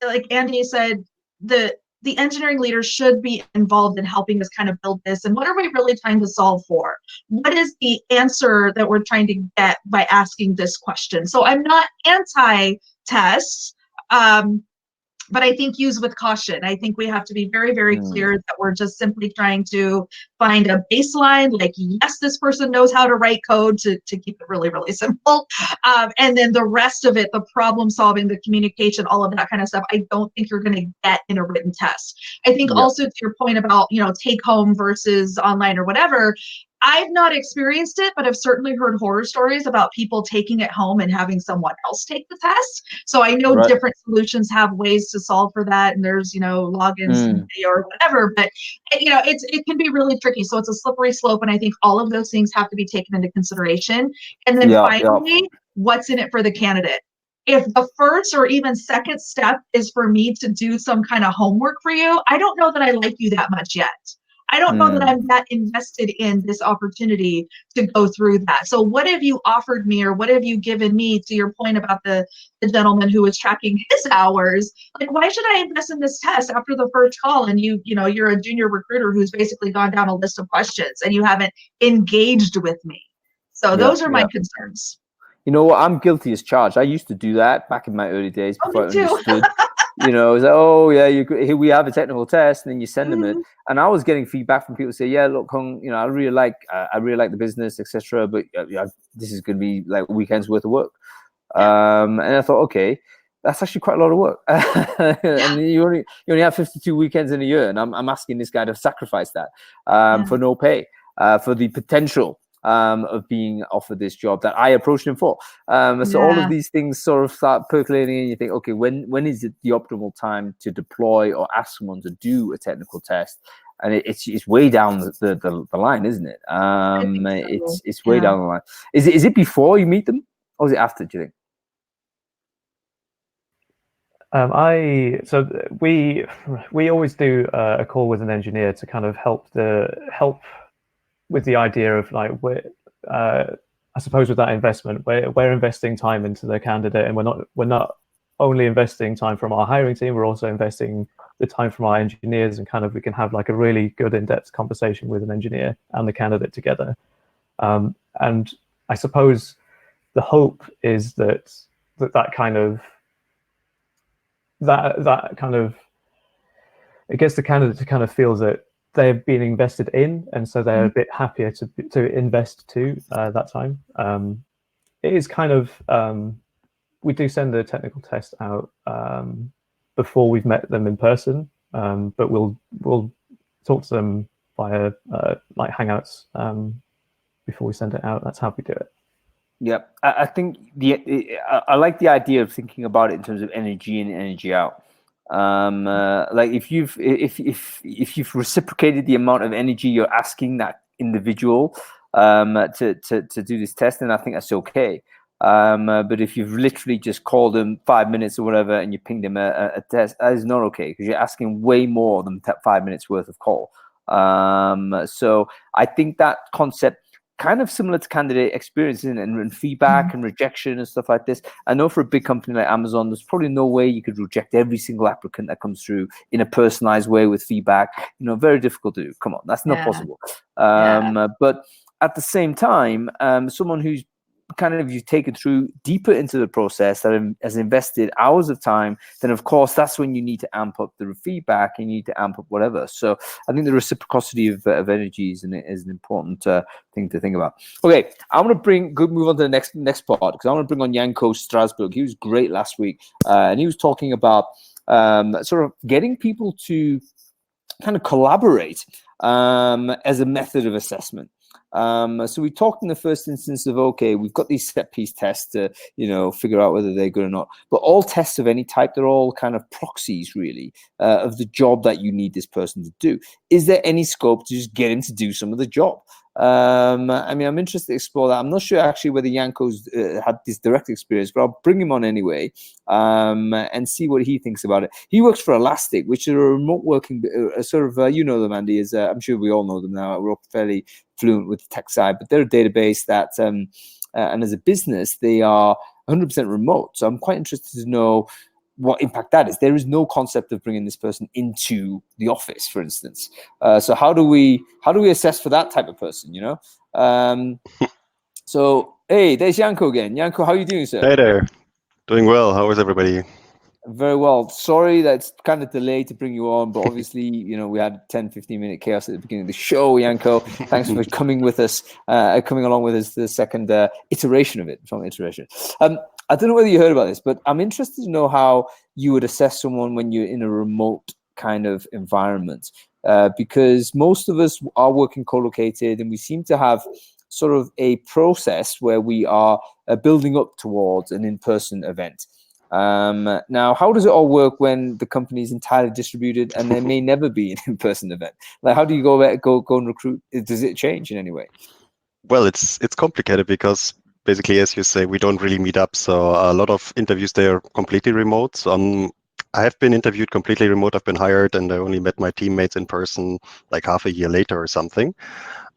like Andy said, the engineering leaders should be involved in helping us kind of build this. And what are we really trying to solve for? What is the answer that we're trying to get by asking this question? So I'm not anti-tests, but I think use with caution. I think we have to be very, very clear that we're just simply trying to find a baseline, like, yes, this person knows how to write code, to keep it really, really simple. And then the rest of it, the problem solving, the communication, all of that kind of stuff, I don't think you're going to get in a written test. I think also to your point about, take home versus online or whatever, I've not experienced it, but I've certainly heard horror stories about people taking it home and having someone else take the test. So I know different solutions have ways to solve for that, and there's, logins or whatever, but it can be really tricky. So it's a slippery slope, and I think all of those things have to be taken into consideration. And then finally, what's in it for the candidate? If the first or even second step is for me to do some kind of homework for you, I don't know that I like you that much yet. I don't know that I'm that invested in this opportunity to go through that. So what have you offered me, or what have you given me, to your point about the gentleman who was tracking his hours? Like, why should I invest in this test after the first call and you're a junior recruiter who's basically gone down a list of questions and you haven't engaged with me? So those are my concerns. You know what? I'm guilty as charged. I used to do that back in my early days before I understood. It's like, oh yeah, here we have a technical test, and then you send them it. And I was getting feedback from people say, yeah, look, Hung, I really like the business, etc. But this is going to be like weekends worth of work. And I thought, okay, that's actually quite a lot of work. And you only have 52 weekends in a year, and I'm asking this guy to sacrifice that for no pay, for the potential of being offered this job that I approached him for. So all of these things sort of start percolating, and you think, okay, when is it the optimal time to deploy or ask someone to do a technical test? And it's way down the line, isn't it? It's way down the line. Is it before you meet them, or is it after, do you think? We always do a call with an engineer to kind of help with the idea of, like, I suppose with that investment, we're investing time into the candidate, and we're not only investing time from our hiring team, we're also investing the time from our engineers, and kind of we can have like a really good in-depth conversation with an engineer and the candidate together. And I suppose the hope is that kind of it gets the candidate to kind of feel that they've been invested in, and so they're a bit happier to invest too that time. It is kind of we do send the technical test out before we've met them in person, but we'll talk to them via like Hangouts before we send it out. That's how we do it. Yeah, I think I like the idea of thinking about it in terms of energy in, energy out. Like if you've reciprocated the amount of energy you're asking that individual to do this test, then I think that's okay. But if you've literally just called them 5 minutes or whatever and you pinged them a test, that is not okay, because you're asking way more than 5 minutes worth of call. So I think that concept, kind of similar to candidate experience and feedback and rejection and stuff like this. I know for a big company like Amazon, there's probably no way you could reject every single applicant that comes through in a personalized way with feedback. Very difficult to do. Come on, that's not possible. But at the same time, someone who's kind of you've taken through deeper into the process, that has invested hours of time, then of course that's when you need to amp up the feedback, and you need to amp up whatever. So I think the reciprocity of energy is an important thing to think about. Okay, I'm going to move on to the next part, because I want to bring on Janko Strasberg. He was great last week, and he was talking about sort of getting people to kind of collaborate as a method of assessment. So we talked in the first instance of, okay, we've got these set piece tests to, figure out whether they're good or not. But all tests of any type, they're all kind of proxies, really, of the job that you need this person to do. Is there any scope to just get him to do some of the job? I'm interested to explore that. I'm not sure actually whether Janko's had this direct experience, but I'll bring him on anyway and see what he thinks about it. He works for Elastic, which is a remote working sort of, you know them, Andy, is I'm sure we all know them now. We're all fairly fluent with the tech side, but they're a database that, and as a business, they are 100% remote. So I'm quite interested to know what impact that is. There is no concept of bringing this person into the office, for instance. So how do we assess for that type of person? So hey, there's Janko again. Janko, how are you doing, sir? Hey there, doing well. How is everybody? Very well. Sorry that's kind of delayed to bring you on, but obviously, we had 10-15 minute chaos at the beginning of the show. Janko, thanks for coming with us, coming along with us to the second iteration of it. I don't know whether you heard about this, but I'm interested to know how you would assess someone when you're in a remote kind of environment, because most of us are working co-located, and we seem to have sort of a process where we are building up towards an in-person event. Now, how does it all work when the company is entirely distributed and there may never be an in-person event? Like, how do you go and recruit? Does it change in any way? Well, it's complicated because basically, as you say, we don't really meet up. So a lot of interviews, they are completely remote. I have been interviewed completely remote. I've been hired, and I only met my teammates in person like half a year later or something.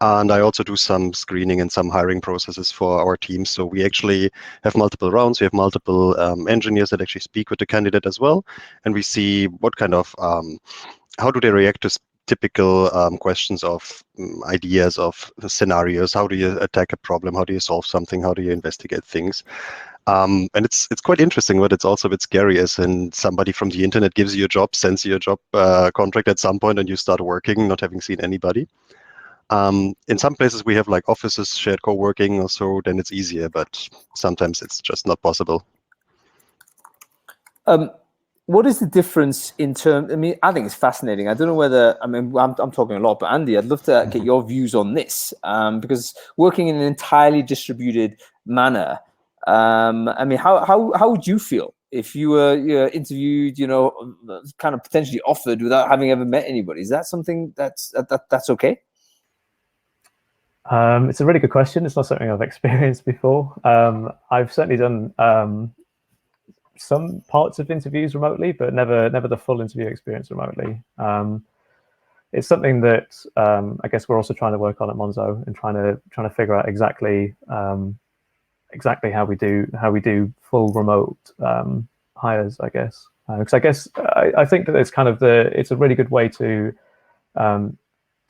And I also do some screening and some hiring processes for our team. So we actually have multiple rounds. We have multiple engineers that actually speak with the candidate as well. And we see what kind of, how do they react to typical questions of ideas of scenarios. How do you attack a problem? How do you solve something? How do you investigate things? And it's quite interesting, but it's also a bit scary, as in somebody from the internet gives you a job, sends you a job contract at some point, and you start working, not having seen anybody. In some places we have like offices, shared co-working, or so, then it's easier, but sometimes it's just not possible. What is the difference in terms? I think it's fascinating. I don't know whether, I'm talking a lot, but Andy, I'd love to get your views on this, because working in an entirely distributed manner, how would you feel if you were interviewed, kind of potentially offered without having ever met anybody? Is that something that's okay? It's a really good question. It's not something I've experienced before. I've certainly done some parts of interviews remotely, but never the full interview experience remotely. It's something that I guess we're also trying to work on at Monzo, and trying to figure out exactly how we do full remote hires, I guess. Because I guess I think that it's a really good way to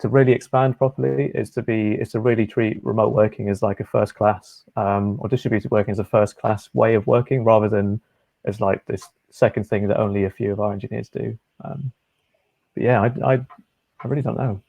really expand properly is to really treat remote working as like a first class, or distributed working as a first class way of working, rather than as like this second thing that only a few of our engineers do. But yeah, I really don't know.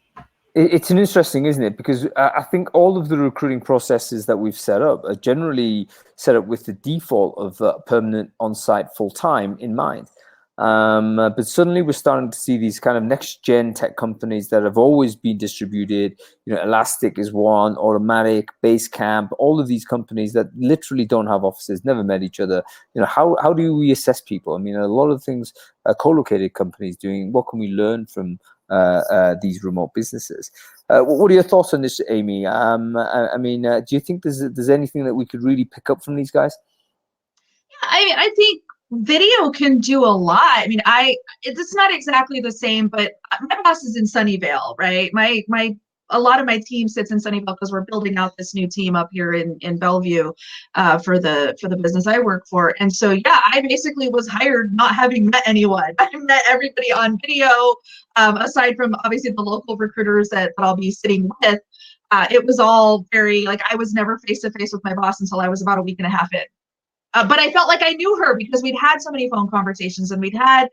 It's an interesting, isn't it? Because I think all of the recruiting processes that we've set up are generally set up with the default of permanent on-site full-time in mind. But suddenly we're starting to see these kind of next-gen tech companies that have always been distributed. Elastic is one, Automatic, Basecamp, all of these companies that literally don't have offices, never met each other. How do we assess people? A lot of things co-located companies doing. What can we learn from these remote businesses? What are your thoughts on this, Amy? Do you think there's anything that we could really pick up from these guys? Yeah, I think video can do a lot. It's not exactly the same, but my boss is in Sunnyvale, right? A lot of my team sits in Sunnyvale because we're building out this new team up here in Bellevue for the business I work for. And so, yeah, I basically was hired not having met anyone. I met everybody on video. aside from obviously the local recruiters that I'll be sitting with, it was all very, like, I was never face-to-face with my boss until I was about a week and a half in. But I felt like I knew her because we'd had so many phone conversations and we'd had,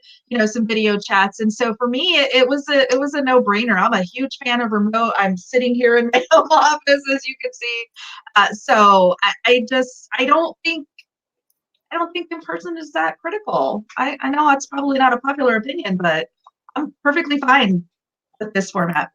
some video chats. And so for me, it was a no-brainer. I'm a huge fan of remote. I'm sitting here in my home office, as you can see. So I don't think in person is that critical. I know it's probably not a popular opinion, but I'm perfectly fine with this format.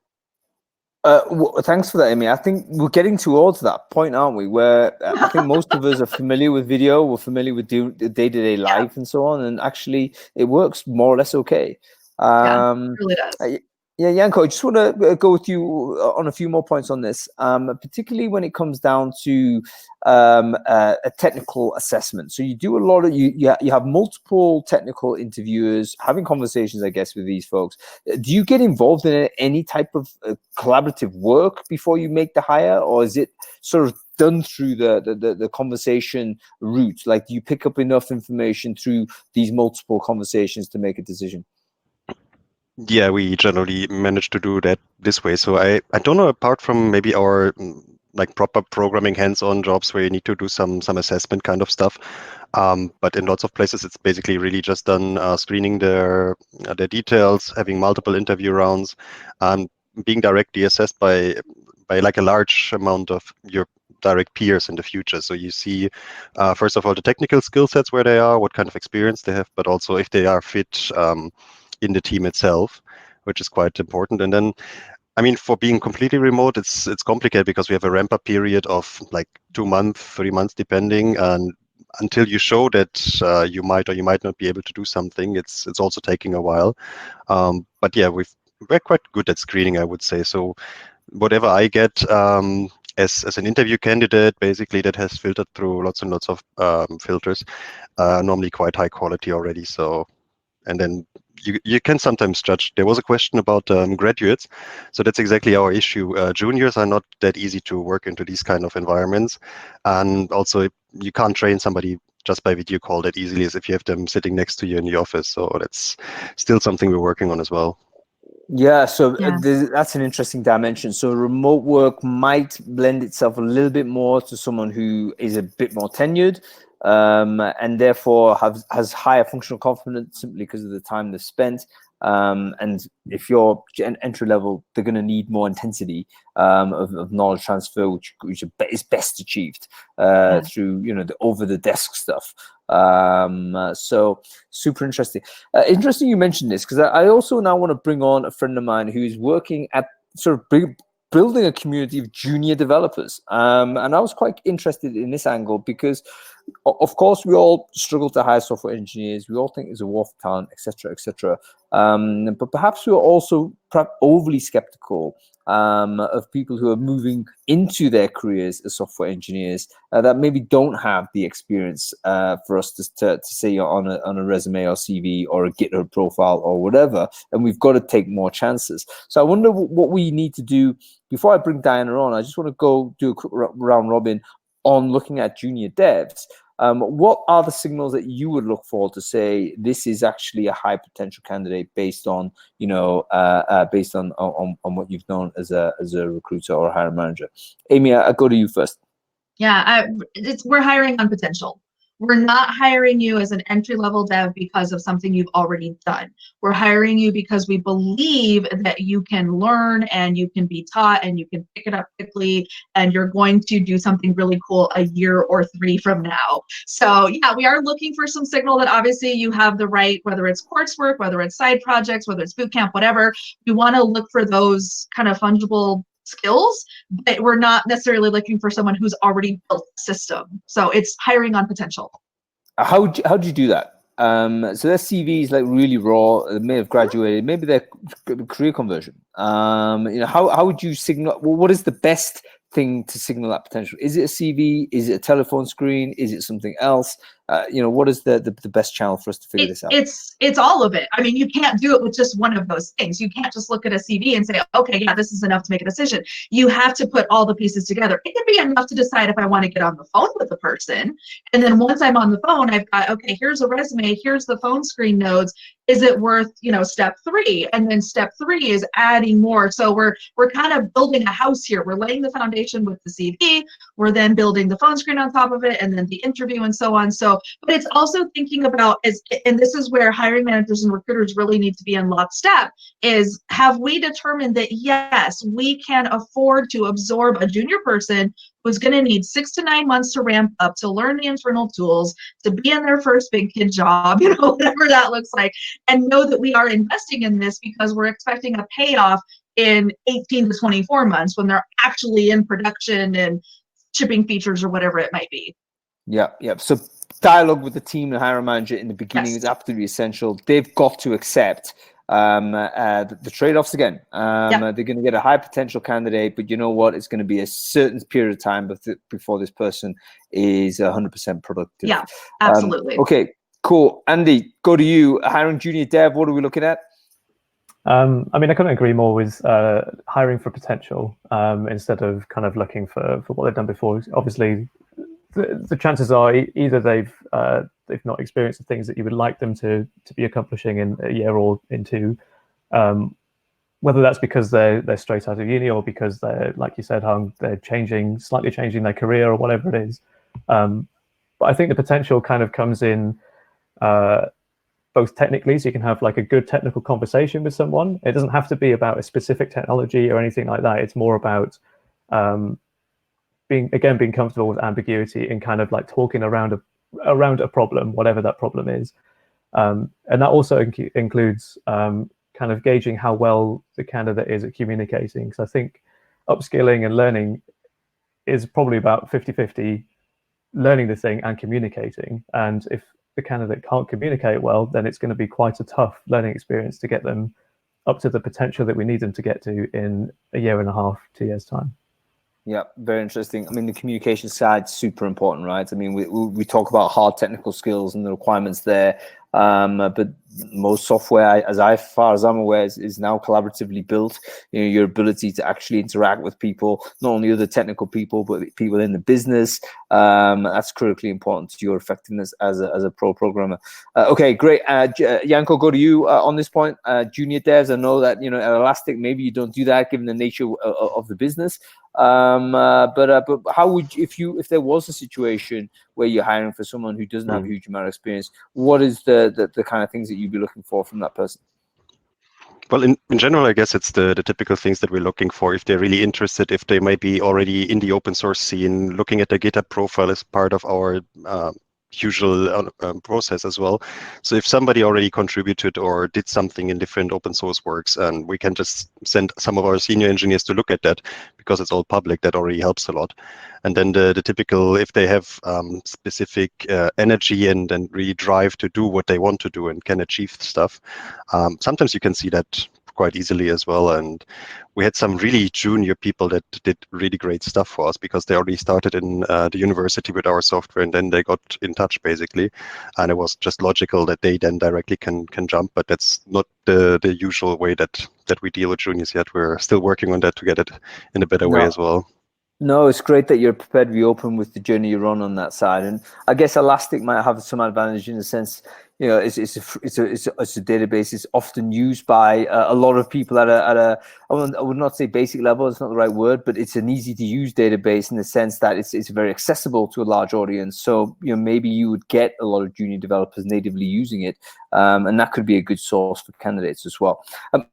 Thanks for that, Amy. I think we're getting towards that point, aren't we? Where I think most of us are familiar with video, we're familiar with day-to-day life and so on, and actually it works more or less okay. Yeah, it really does. Yeah, Yanko, I just want to go with you on a few more points on this, particularly when it comes down to a technical assessment. So you do a lot of, you have multiple technical interviewers having conversations, I guess, with these folks. Do you get involved in any type of collaborative work before you make the hire, or is it sort of done through the conversation route? Like, do you pick up enough information through these multiple conversations to make a decision? Yeah, we generally manage to do that this way. So I don't know, apart from maybe our like proper programming hands-on jobs where you need to do some assessment kind of stuff. But in lots of places, it's basically really just done screening their details, having multiple interview rounds, being directly assessed by like a large amount of your direct peers in the future. So you see, first of all, the technical skill sets, where they are, what kind of experience they have, but also if they are fit in the team itself, which is quite important. And then, I mean, for being completely remote, it's complicated because we have a ramp-up period of like 2 months, 3 months, depending. And until you show that you might or you might not be able to do something, it's also taking a while. But yeah, we're quite good at screening, I would say. So whatever I get as an interview candidate, basically that has filtered through lots and lots of filters, normally quite high quality already. So, and then you can sometimes judge. There was a question about graduates. So that's exactly our issue. Juniors are not that easy to work into these kind of environments. And also you can't train somebody just by video call that easily as if you have them sitting next to you in the office. So that's still something we're working on as well. Yeah, so that's an interesting dimension. So remote work might lend itself a little bit more to someone who is a bit more tenured, and therefore has higher functional confidence simply because of the time they've spent. And if you're entry level, they're going to need more intensity of knowledge transfer, which is best achieved through the over the desk stuff. So super interesting. Interesting you mentioned this, because I also now want to bring on a friend of mine who's working at sort of building a community of junior developers. And I was quite interested in this angle because, of course, we all struggle to hire software engineers. We all think there's a war for talent, etc., etc. But perhaps we're also overly skeptical of people who are moving into their careers as software engineers that maybe don't have the experience for us to see on a resume or CV or a GitHub profile or whatever. And we've got to take more chances. So I wonder what we need to do. Before I bring Diana on, I just want to go do a quick round robin on looking at junior devs. What are the signals that you would look for to say this is actually a high potential candidate based on based on what you've known as a recruiter or a hiring manager? Amy, I'll go to you first. Yeah, we're hiring on potential. We're not hiring you as an entry-level dev because of something you've already done. We're hiring you because we believe that you can learn and you can be taught and you can pick it up quickly and you're going to do something really cool a year or 3 from now. So yeah, we are looking for some signal that obviously you have the right, whether it's coursework, whether it's side projects, whether it's bootcamp, whatever. We want to look for those kind of fungible skills, but we're not necessarily looking for someone who's already built the system. So it's hiring on potential. How do you do that? So their CV is like really raw. They may have graduated. Maybe their career conversion. How would you signal? Well, what is the best thing to signal that potential? Is it a CV? Is it a telephone screen? Is it something else? what is the best channel for us to figure this out? It's all of it. I mean, you can't do it with just one of those things. You can't just look at a CV and say, okay, yeah, this is enough to make a decision. You have to put all the pieces together. It can be enough to decide if I want to get on the phone with the person. And then once I'm on the phone, I've got, okay, here's a resume, here's the phone screen notes. Is it worth, step 3? And then step 3 is adding more. So we're kind of building a house here. We're laying the foundation with the CV. We're then building the phone screen on top of it, and then the interview and so on. So, but it's also thinking about, and this is where hiring managers and recruiters really need to be in lockstep, is have we determined that, yes, we can afford to absorb a junior person who's going to need 6 to 9 months to ramp up, to learn the internal tools, to be in their first big kid job, whatever that looks like, and know that we are investing in this because we're expecting a payoff in 18 to 24 months when they're actually in production and shipping features or whatever it might be. Yeah. So dialogue with the team and hiring manager in the beginning is absolutely essential. They've got to accept the trade-offs again. They're going to get a high potential candidate, but you know what? It's going to be a certain period of time before this person is 100% productive. Yeah, absolutely. Okay, cool. Andy, go to you. Hiring junior dev, what are we looking at? I mean, I couldn't agree more with hiring for potential instead of kind of looking for what they've done before. Obviously, the chances are either they've not experienced the things that you would like them to be accomplishing in a year or in 2, whether that's because they're straight out of uni or because they're, like you said, Hung, they're slightly changing their career or whatever it is. But I think the potential kind of comes in both technically, so you can have like a good technical conversation with someone. It doesn't have to be about a specific technology or anything like that. It's more about being comfortable with ambiguity and kind of like talking around a problem, whatever that problem is. And that also includes kind of gauging how well the candidate is at communicating. Because I think upskilling and learning is probably about 50-50 learning the thing and communicating. And if the candidate can't communicate well, then it's going to be quite a tough learning experience to get them up to the potential that we need them to get to in a year and a half, 2 years' time. Yeah, very interesting. I mean, the communication side is super important, right? I mean, we talk about hard technical skills and the requirements there, but most software, as far as I'm aware, is now collaboratively built. Your ability to actually interact with people, not only other technical people, but people in the business, that's critically important to your effectiveness as a pro programmer. Okay, great. Janko, go to you on this point. Junior devs, I know that at Elastic, maybe you don't do that given the nature of the business. But how would you, if there was a situation where you're hiring for someone who doesn't have a huge amount of experience, what is the kind of things that you'd be looking for from that person? Well, in general, I guess it's the typical things that we're looking for. If they're really interested, if they might be already in the open source scene, looking at their GitHub profile is part of our usual process as well. So if somebody already contributed or did something in different open source works, and we can just send some of our senior engineers to look at that because it's all public, that already helps a lot. And then the typical, if they have specific energy and really drive to do what they want to do and can achieve stuff, sometimes you can see that quite easily as well. And we had some really junior people that did really great stuff for us because they already started in the university with our software, and then they got in touch basically, and it was just logical that they then directly can jump. But that's not the usual way that we deal with juniors yet. We're still working on that to get it in a better way as well. No, it's great that you're prepared to be open with the journey you're on that side, and I guess Elastic might have some advantage in the sense, it's a database. It's often used by a lot of people at a I would not say basic level. It's not the right word, but it's an easy to use database in the sense that it's very accessible to a large audience. So maybe you would get a lot of junior developers natively using it, and that could be a good source for candidates as well.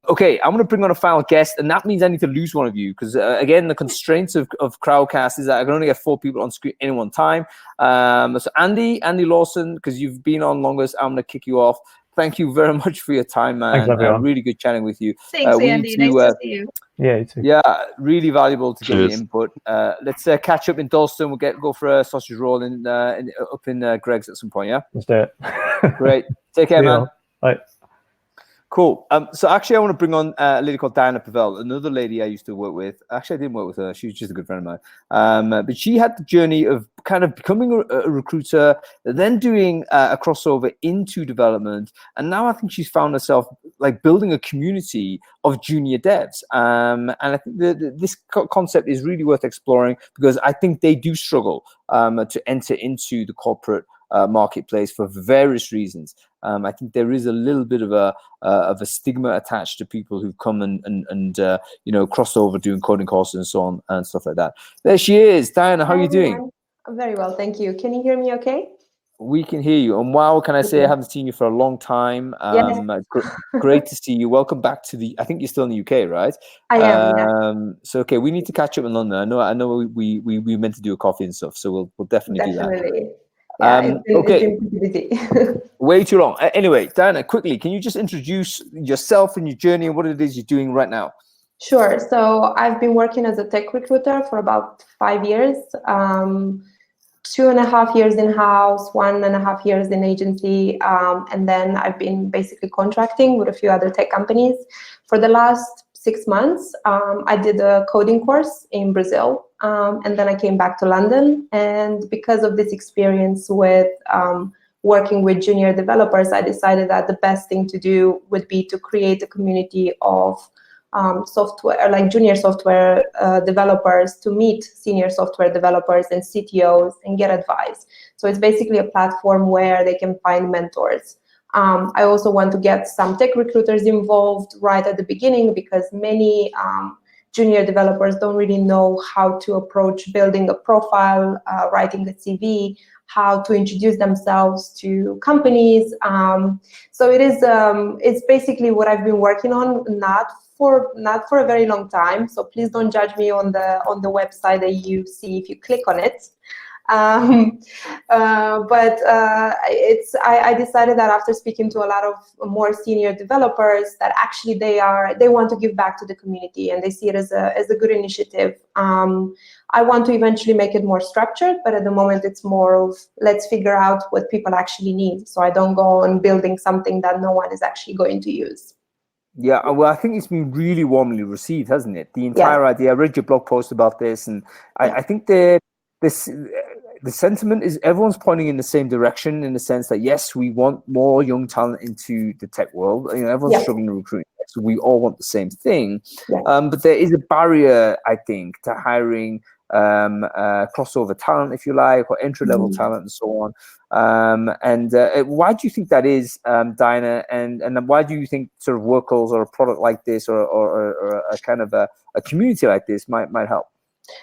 Okay, I'm going to bring on a final guest, and that means I need to lose one of you because again, the constraints of Crowdcast is that I can only get 4 people on screen at any one time. So Andy Lawson, because you've been on longest, I'm going to kick you off. Thank you very much for your time, man. Thanks, everyone. Really good chatting with you. Thanks, Andy. Nice to see you. Yeah, you too. Yeah, really valuable to get your input. Let's catch up in Dalston. We'll go for a sausage roll up in Greg's at some point. Yeah, let's do it. Great. Take care, man. Bye. Cool. So actually, I want to bring on a lady called Diana Pavel, another lady I used to work with. Actually, I didn't work with her. She was just a good friend of mine. But she had the journey of kind of becoming a recruiter, then doing a crossover into development. And now I think she's found herself like building a community of junior devs. And I think this concept is really worth exploring because I think they do struggle to enter into the corporate marketplace for various reasons. I think there is a little bit of a stigma attached to people who come and cross over doing coding courses and so on and stuff like that. There she is, Diana. How are you doing? I'm very well, thank you. Can you hear me okay? We can hear you. And wow, can I say I haven't seen you for a long time. Yes. Great to see you. Welcome back to I think you're still in the UK, right? I am, yeah. So okay, we need to catch up in London. I know we meant to do a coffee and stuff, so we'll definitely do that. Yeah, it's been busy. Way too long. Anyway, Diana, quickly, can you just introduce yourself and your journey and what it is you're doing right now? Sure. So I've been working as a tech recruiter for about 5 years. 2.5 years in-house, 1.5 years in agency, and then I've been basically contracting with a few other tech companies. For the last 6 months, I did a coding course in Brazil, and then I came back to London. And because of this experience with working with junior developers, I decided that the best thing to do would be to create a community of junior software developers to meet senior software developers and CTOs and get advice. So it's basically a platform where they can find mentors. I also want to get some tech recruiters involved right at the beginning because many junior developers don't really know how to approach building a profile, writing a CV, how to introduce themselves to companies. So it's basically what I've been working on, not for a very long time. So please don't judge me on the website that you see if you click on it. I decided that after speaking to a lot of more senior developers that actually they want to give back to the community and they see it as a good initiative. I want to eventually make it more structured, but at the moment it's more of let's figure out what people actually need. So I don't go on building something that no one is actually going to use. Yeah, well, I think it's been really warmly received, hasn't it? The entire idea. I read your blog post about this, and I think the sentiment is everyone's pointing in the same direction in the sense that yes, we want more young talent into the tech world. Everyone's struggling to recruit, so we all want the same thing. But there is a barrier, I think, to hiring crossover talent, if you like, or entry-level talent and so on. Why do you think that is, Diana? And why do you think sort of workers or a product like this or a kind of a community like this might help?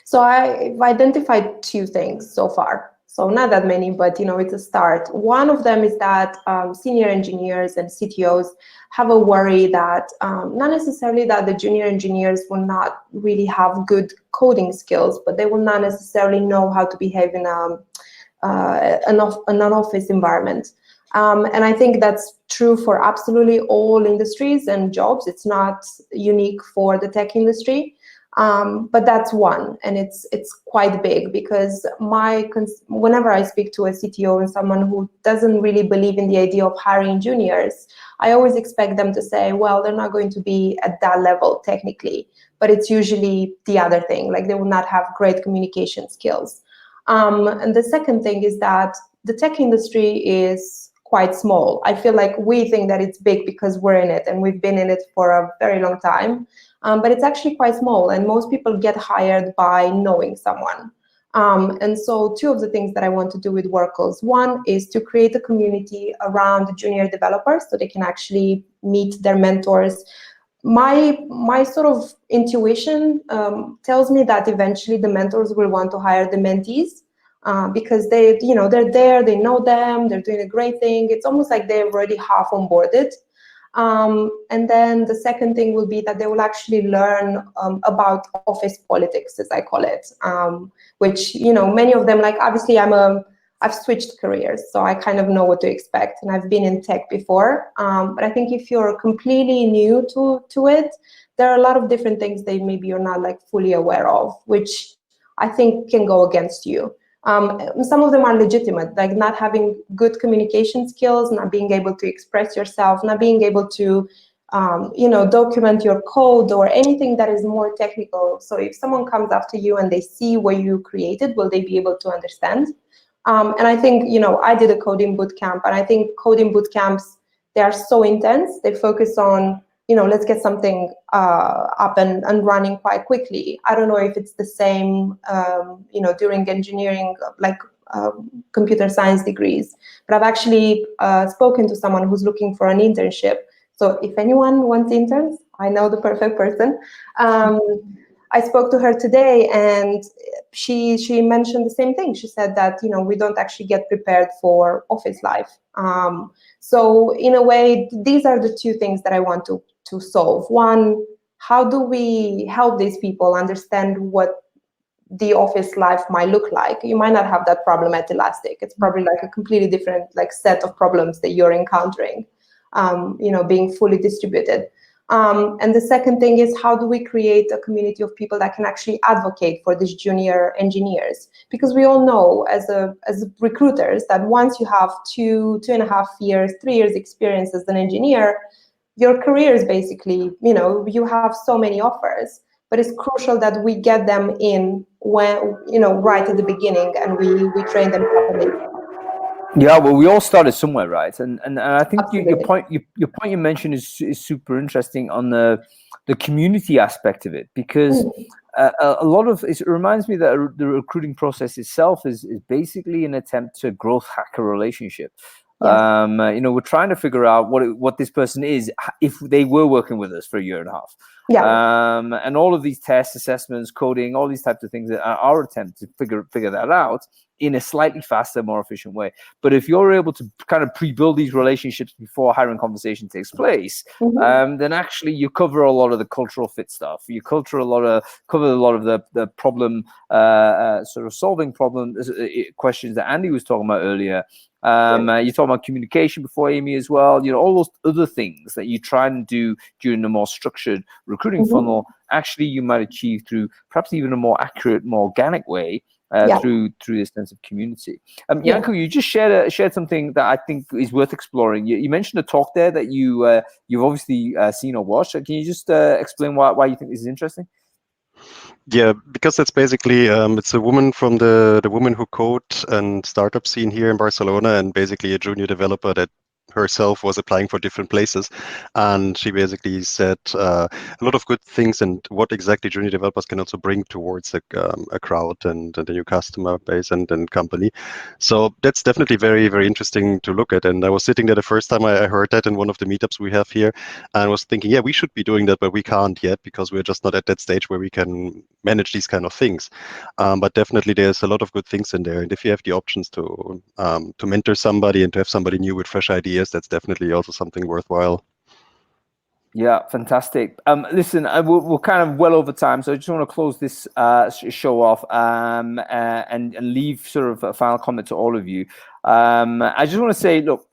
So I've identified 2 things so far. So not that many, but it's a start. One of them is that senior engineers and CTOs have a worry that not necessarily that the junior engineers will not really have good coding skills, but they will not necessarily know how to behave in an office environment. And I think that's true for absolutely all industries and jobs. It's not unique for the tech industry. But that's one, and it's quite big because whenever I speak to a CTO and someone who doesn't really believe in the idea of hiring juniors, I always expect them to say, well, they're not going to be at that level technically, but it's usually the other thing, like they will not have great communication skills. And the second thing is that the tech industry is quite small. I feel like we think that it's big because we're in it and we've been in it for a very long time. But it's actually quite small, and most people get hired by knowing someone. And so 2 of the things that I want to do with Workles, one is to create a community around junior developers so they can actually meet their mentors. My sort of intuition tells me that eventually the mentors will want to hire the mentees because they're there, they know them, they're doing a great thing. It's almost like they're already half onboarded. And then the second thing will be that they will actually learn about office politics, as I call it, which, many of them, like obviously I've switched careers, so I kind of know what to expect, and I've been in tech before. But I think if you're completely new to it, there are a lot of different things that maybe you're not like fully aware of, which I think can go against you. Some of them are legitimate, like not having good communication skills, not being able to express yourself, not being able to document your code or anything that is more technical. So if someone comes after you and they see what you created, will they be able to understand? And I think, I did a coding bootcamp, and I think coding bootcamps, they are so intense. They focus on, let's get something up and running quite quickly. I don't know if it's the same, during engineering, like computer science degrees, but I've actually spoken to someone who's looking for an internship. So if anyone wants interns, I know the perfect person. I spoke to her today, and she mentioned the same thing. She said that, we don't actually get prepared for office life. So in a way, these are the two things that I want to solve. One, how do we help these people understand what the office life might look like? You might not have that problem at Elastic. It's probably like a completely different set of problems that you're encountering, being fully distributed. And the second thing is, how do we create a community of people that can actually advocate for these junior engineers? Because we all know as recruiters that once you have 2.5 years, 3 years experience as an engineer, your career is basically, you have so many offers, but it's crucial that we get them in when, right at the beginning, and we train them properly. Yeah, well, we all started somewhere, right? And I think your point you mentioned is super interesting on the community aspect of it, because a lot of it reminds me that the recruiting process itself is basically an attempt to growth hack a relationship. Yes. We're trying to figure out what this person is if they were working with us for 1.5 years. Yeah. And all of these tests, assessments, coding, all these types of things are our attempt to figure that out in a slightly faster, more efficient way. But if you're able to kind of pre-build these relationships before hiring conversation takes place, then actually you cover a lot of the cultural fit stuff. You cover a lot of the problem, sort of solving problems, questions that Andy was talking about earlier. You're talking about communication before, Amy, as well. All those other things that you try and do during the more structured recruiting funnel, actually you might achieve through perhaps even a more accurate, more organic way. Through this sense of community. Janko, you just shared something that I think is worth exploring. You mentioned a talk there that you've obviously seen or watched. Can you just explain why you think this is interesting? Yeah, because it's basically it's a woman from the Women Who Code and startup scene here in Barcelona, and basically a junior developer that herself was applying for different places, and she basically said a lot of good things and what exactly junior developers can also bring towards a crowd and a new customer base and company. So that's definitely very, very interesting to look at. And I was sitting there the first time I heard that in one of the meetups we have here, and I was thinking, yeah, we should be doing that, but we can't yet because we're just not at that stage where we can manage these kind of things. But definitely there's a lot of good things in there, and if you have the options to mentor somebody and to have somebody new with fresh ideas, that's definitely also something worthwhile. Yeah, fantastic. Listen, we're kind of well over time, so I just want to close this show off and leave sort of a final comment to all of you. I just want to say, look,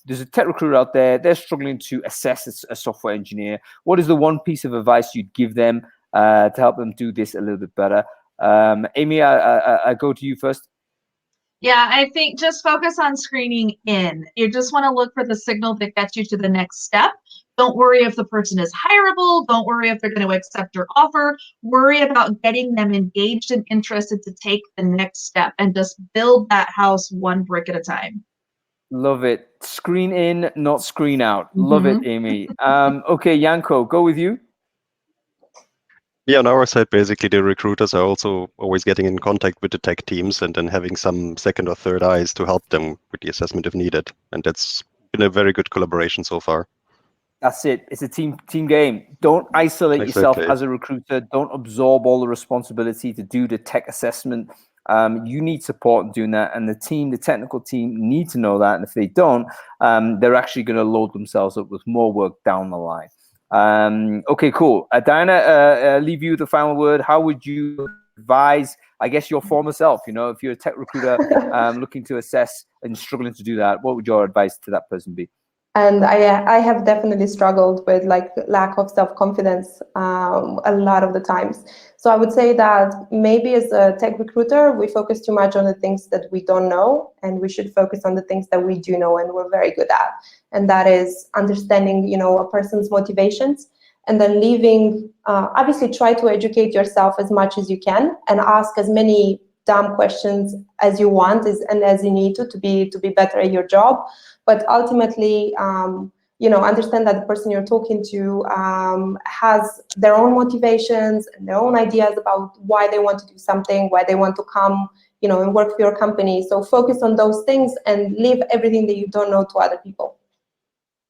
there's a tech recruiter out there. They're struggling to assess a software engineer. What is the one piece of advice you'd give them to help them do this a little bit better? Amy, I go to you first. Yeah, I think just focus on screening in. You just want to look for the signal that gets you to the next step. Don't worry if the person is hireable. Don't worry if they're going to accept your offer. Worry about getting them engaged and interested to take the next step, and just build that house one brick at a time. Love it. Screen in, not screen out. Love it, Amy. Okay, Janko, go with you. Yeah, on our side, basically, the recruiters are also always getting in contact with the tech teams and then having some second or third eyes to help them with the assessment if needed. And that's been a very good collaboration so far. That's it. It's a team game. Don't isolate yourself as a recruiter. Don't absorb all the responsibility to do the tech assessment. You need support in doing that, and the technical team need to know that. And if they don't, they're actually going to load themselves up with more work down the line. Okay, cool. Diana, leave you the final word. How would you advise, I guess, your former self? If you're a tech recruiter looking to assess and struggling to do that, what would your advice to that person be? And I have definitely struggled with like lack of self-confidence a lot of the times. So I would say that maybe as a tech recruiter, we focus too much on the things that we don't know, and we should focus on the things that we do know and we're very good at. And that is understanding, you know, a person's motivations, and then leaving, obviously try to educate yourself as much as you can and ask as many dumb questions as you want and as you need to be better at your job. But ultimately, you know, understand that the person you're talking to has their own motivations and their own ideas about why they want to do something, why they want to come, you know, and work for your company. So focus on those things and leave everything that you don't know to other people.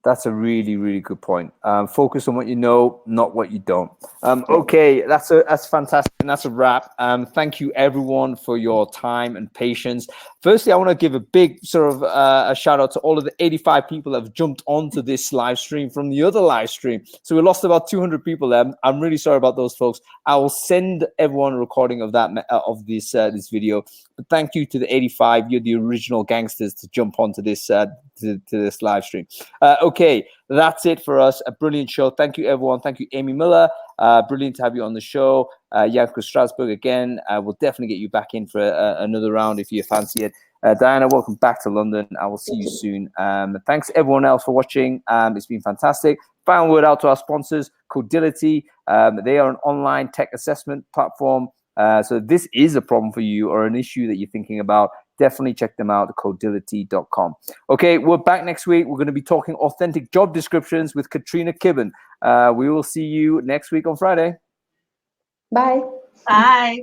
That's a really, really good point. Focus on what you know, not what you don't. Okay, that's fantastic, and that's a wrap. Thank you, everyone, for your time and patience. Firstly, I want to give a big sort of a shout out to all of the 85 people that have jumped onto this live stream from the other live stream. So we lost about 200 people there. I'm really sorry about those folks. I will send everyone a recording of that this video. But thank you to the 85. You're the original gangsters to jump onto this to this live stream. Okay, that's it for us. A brilliant show. Thank you, everyone. Thank you, Amy Miller. Brilliant to have you on the show. Janko Strasbourg again. We'll definitely get you back in for another round if you fancy it. Diana, welcome back to London. I will see you soon. Thanks everyone else for watching. It's been fantastic. Final word out to our sponsors, Credibly. They are an online tech assessment platform. So if this is a problem for you or an issue that you're thinking about, definitely check them out at credibly.com. Okay, we're back next week. We're going to be talking authentic job descriptions with Katrina Kibben. We will see you next week on Friday. Bye. Bye.